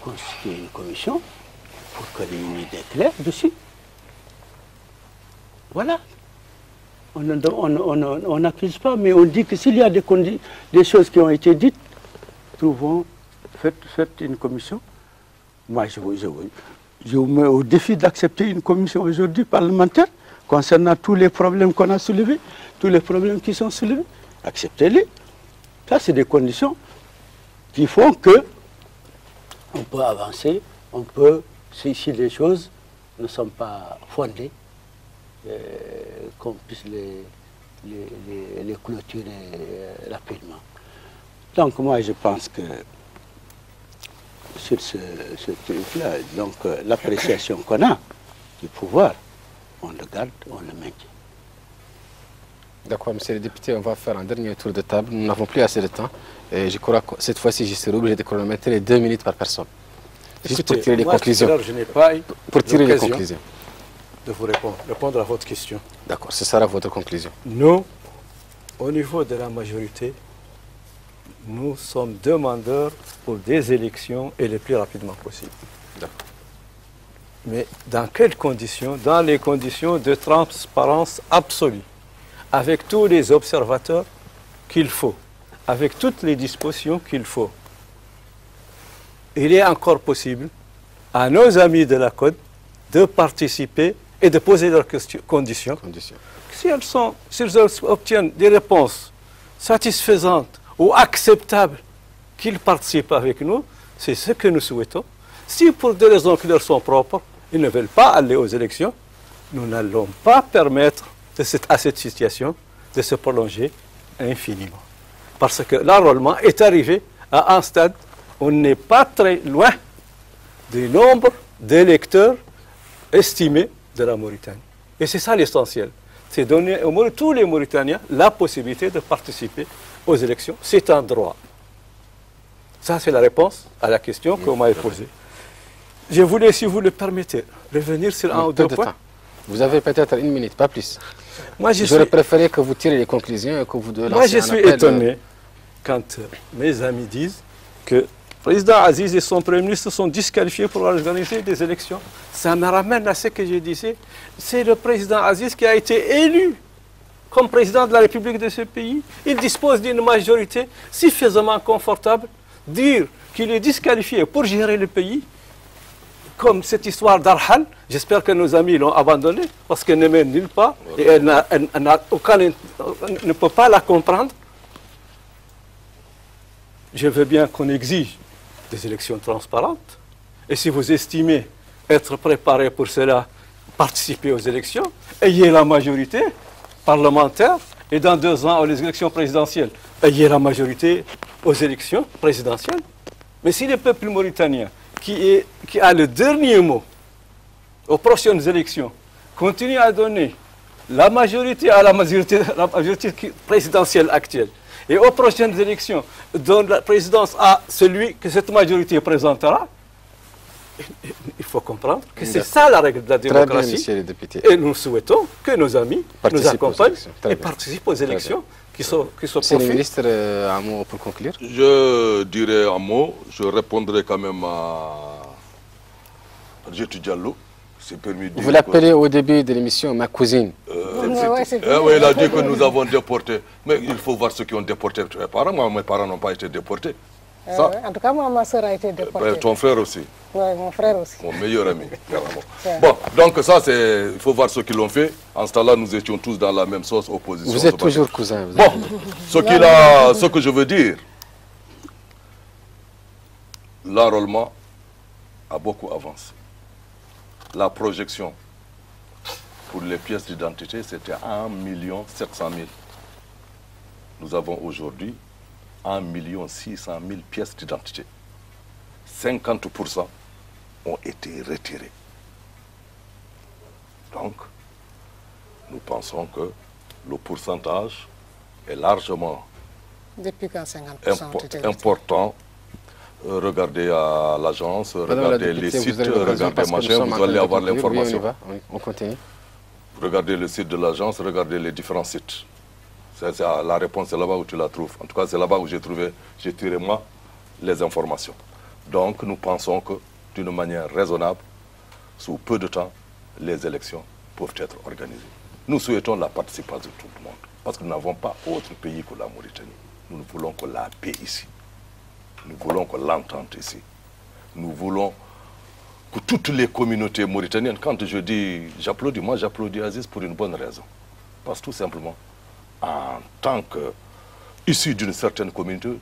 constituer une commission pour qu'on ait une idée claire dessus. Voilà. On n'accuse pas, mais on dit que s'il y a des choses qui ont été dites, faites une commission. Moi, je vous mets au défi d'accepter une commission aujourd'hui parlementaire concernant tous les problèmes qu'on a soulevés, tous les problèmes qui sont soulevés. Acceptez-les. Ça, c'est des conditions qui font que on peut avancer, on peut, si les choses ne sont pas fondées, qu'on puisse les clôturer rapidement. Donc moi je pense que sur ce truc-là, donc l'appréciation qu'on a du pouvoir, on le garde, on le maintient. D'accord, monsieur le député, on va faire un dernier tour de table. Nous n'avons plus assez de temps. Et je crois que cette fois-ci, je serai obligé de chronométrer 2 minutes par personne. Juste pour tirer les conclusions. Je n'ai pas pour tirer les conclusions. De vous répondre à votre question. D'accord, ce sera votre conclusion. Nous, au niveau de la majorité, nous sommes demandeurs pour des élections et le plus rapidement possible. Mais dans quelles conditions? Dans les conditions de transparence absolue, avec tous les observateurs qu'il faut, avec toutes les dispositions qu'il faut. Il est encore possible à nos amis de la Côte de participer et de poser leurs conditions. S'ils obtiennent des réponses satisfaisantes ou acceptables, qu'ils participent avec nous, c'est ce que nous souhaitons. Si pour des raisons qui leur sont propres, ils ne veulent pas aller aux élections, nous n'allons pas permettre à cette situation de se prolonger infiniment. Parce que l'enrôlement est arrivé à un stade où on n'est pas très loin du nombre d'électeurs estimés de la Mauritanie. Et c'est ça l'essentiel. C'est donner à tous les Mauritaniens la possibilité de participer aux élections. C'est un droit. Ça, c'est la réponse à la question qu'on m'a posée. Je voulais, si vous le permettez, revenir sur un ou deux points. Vous avez peut-être 1 minute, pas plus. J'aurais préféré que vous tirez les conclusions et que vous lancez Moi, je suis étonné quand mes amis disent que le président Aziz et son Premier ministre sont disqualifiés pour organiser des élections. Ça me ramène à ce que je disais. C'est le président Aziz qui a été élu comme président de la République de ce pays, il dispose d'une majorité suffisamment confortable, dire qu'il est disqualifié pour gérer le pays, comme cette histoire d'Arhal. J'espère que nos amis l'ont abandonnée parce qu'elle ne mène nulle part et elle ne peut pas la comprendre. Je veux bien qu'on exige des élections transparentes. Et si vous estimez être préparé pour cela, participer aux élections, ayez la majorité parlementaire et dans 2 ans, aux élections présidentielles, ayez la majorité aux élections présidentielles. Mais si le peuple mauritanien, qui a le dernier mot aux prochaines élections, continue à donner la majorité à la majorité présidentielle actuelle, et aux prochaines élections, donne la présidence à celui que cette majorité présentera, il faut comprendre que c'est ça la règle de la démocratie. Très bien, les députés. Et nous souhaitons que nos amis nous accompagnent et participent aux élections qui sont Monsieur le ministre, un mot pour conclure. Je dirais un mot, je répondrai quand même à Adjetou Diallo. Vous l'appelez au début de l'émission ma cousine. Oui, il a dit que nous avons déporté. Mais il faut voir ceux qui ont déporté mes parents. Moi, mes parents n'ont pas été déportés. Ça, En tout cas, moi, ma soeur a été déportée. ton frère aussi. Oui, mon frère aussi. Mon meilleur ami, carrément. Bon, donc ça, il faut voir ceux qui l'ont fait. En ce temps-là, nous étions tous dans la même sauce, opposition. Vous êtes toujours cousin. Bon, ce que je veux dire, l'enrôlement a beaucoup avancé. La projection pour les pièces d'identité, c'était 1 700 000. Nous avons aujourd'hui 1 600 000 pièces d'identité. 50% ont été retirés. Donc, nous pensons que le pourcentage est largement important. Regardez à l'agence, regardez les sites, regardez machin, vous allez avoir l'information. On continue. Regardez le site de l'agence, regardez les différents sites. La réponse est là-bas où tu la trouves. En tout cas, c'est là-bas où j'ai tiré moi les informations. Donc, nous pensons que d'une manière raisonnable, sous peu de temps, les élections peuvent être organisées. Nous souhaitons la participation de tout le monde, parce que nous n'avons pas autre pays que la Mauritanie. Nous voulons que la paix ici. Nous voulons que l'entente ici. Nous voulons que toutes les communautés mauritaniennes, quand je dis j'applaudis, moi j'applaudis Aziz pour une bonne raison. Parce que tout simplement, en tant qu'issu d'une certaine communauté,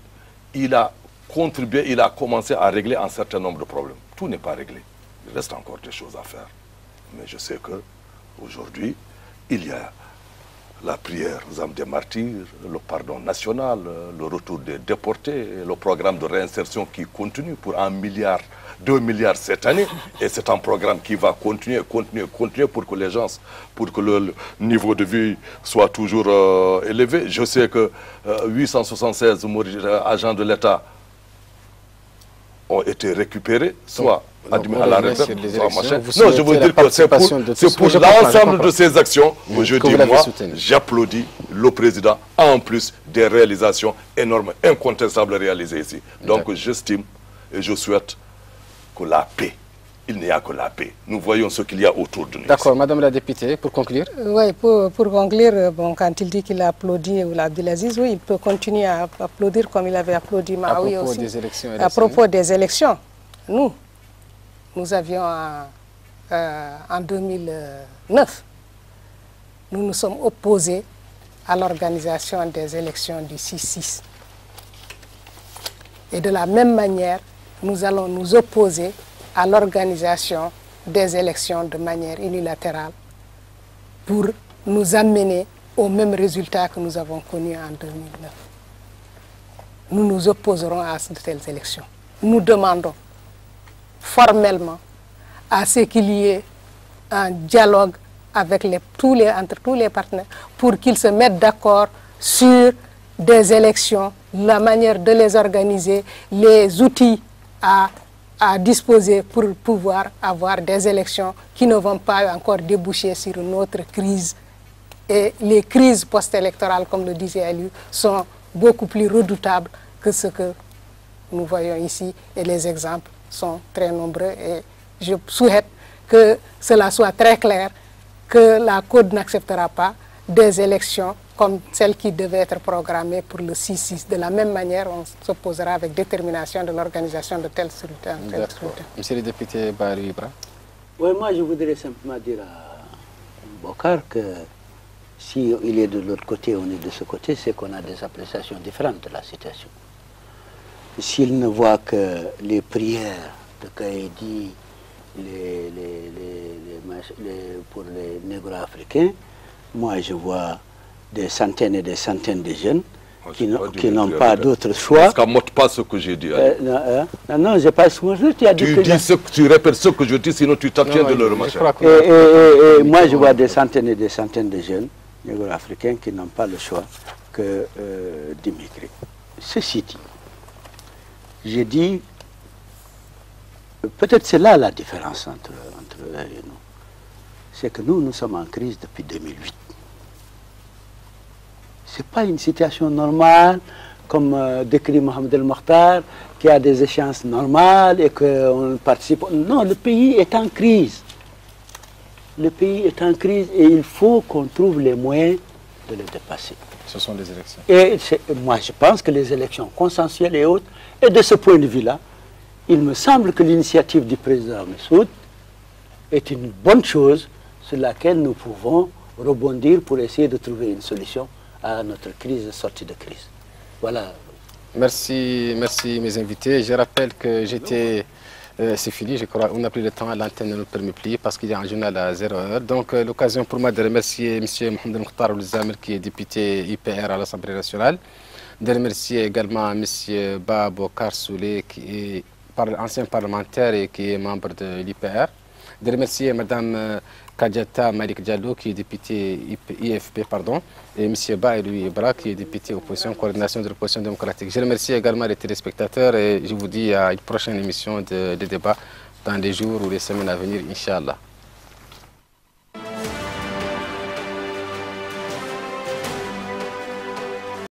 il a contribué, il a commencé à régler un certain nombre de problèmes. Tout n'est pas réglé. Il reste encore des choses à faire. Mais je sais qu'aujourd'hui, il y a la prière aux âmes des martyrs, le pardon national, le retour des déportés, le programme de réinsertion qui continue pour 1 milliard, 2 milliards cette année. Et c'est un programme qui va continuer pour que les gens, pour que le niveau de vie soit toujours élevé. Je sais que 876 agents de l'État ont été récupérés, soit admis à la retraite, soit machin. Non, je veux dire que c'est pour l'ensemble de ces actions que je dis, moi, j'applaudis le président, en plus des réalisations énormes, incontestables réalisées ici. Donc j'estime et je souhaite que la paix, il n'y a que la paix. Nous voyons ce qu'il y a autour de nous. D'accord, Madame la députée, pour conclure. Oui, pour conclure, bon, quand il dit qu'il a applaudi Abdelaziz, oui, il peut continuer à applaudir comme il avait applaudi Mahawi aussi. Des élections à propos des élections, nous avions en 2009, nous nous sommes opposés à l'organisation des élections du 6-6. Et de la même manière, nous allons nous opposer à l'organisation des élections de manière unilatérale pour nous amener au même résultat que nous avons connu en 2009. Nous nous opposerons à de telles élections. Nous demandons formellement à ce qu'il y ait un dialogue avec entre tous les partenaires pour qu'ils se mettent d'accord sur des élections, la manière de les organiser, les outils à disposer pour pouvoir avoir des élections qui ne vont pas encore déboucher sur une autre crise. Et les crises post-électorales, comme le disait Aliou, sont beaucoup plus redoutables que ce que nous voyons ici. Et les exemples sont très nombreux. Et je souhaite que cela soit très clair, que la Côte n'acceptera pas des élections comme celles qui devaient être programmées pour le 6-6. De la même manière, on s'opposera avec détermination de l'organisation de tels scrutins. Monsieur le député Barry Ibra. Oui, moi je voudrais simplement dire à Bokar que si il est de l'autre côté, on est de ce côté, c'est qu'on a des appréciations différentes de la situation. S'il ne voit que les prières de Kaïdi pour les négro-africains, moi je vois des centaines et des centaines de jeunes qui n'ont pas d'autre choix. Ça ne montre pas ce que j'ai dit. Non, je n'ai pas ce que je dis. Tu répètes ce que je dis, sinon tu t'abstiens de leur machin. Et moi je vois des centaines et des centaines de jeunes négro-africains qui n'ont pas le choix que d'immigrer. Ceci dit, j'ai dit, peut-être c'est là la différence entre eux et nous. C'est que nous sommes en crise depuis 2008. Ce n'est pas une situation normale, comme décrit Mohamed El Mokhtar, qui a des échéances normales et qu'on participe. Non, le pays est en crise. Le pays est en crise et il faut qu'on trouve les moyens de le dépasser. Ce sont les élections. Et moi, je pense que les élections consensuelles et autres, et de ce point de vue-là, il me semble que l'initiative du président Messoud est une bonne chose sur laquelle nous pouvons rebondir pour essayer de trouver une solution à notre crise, sortie de crise. Voilà. Merci, merci mes invités. Je rappelle que j'étais... c'est fini, je crois. On n'a plus le temps, l'antenne ne nous permet plus parce qu'il y a un journal à 0h. Donc l'occasion pour moi de remercier M. Mohamed Mokhtar Oulzamir qui est député IPR à l'Assemblée nationale. De remercier également M. Bokar Soulé qui est ancien parlementaire et qui est membre de l'IPR. De remercier Mme Kadjata Malik Diallo qui est député IFP, pardon, et M. Barry Ibra qui est député opposition, coordination de l'opposition démocratique. Je remercie également les téléspectateurs et je vous dis à une prochaine émission de débat dans les jours ou les semaines à venir, Inch'Allah.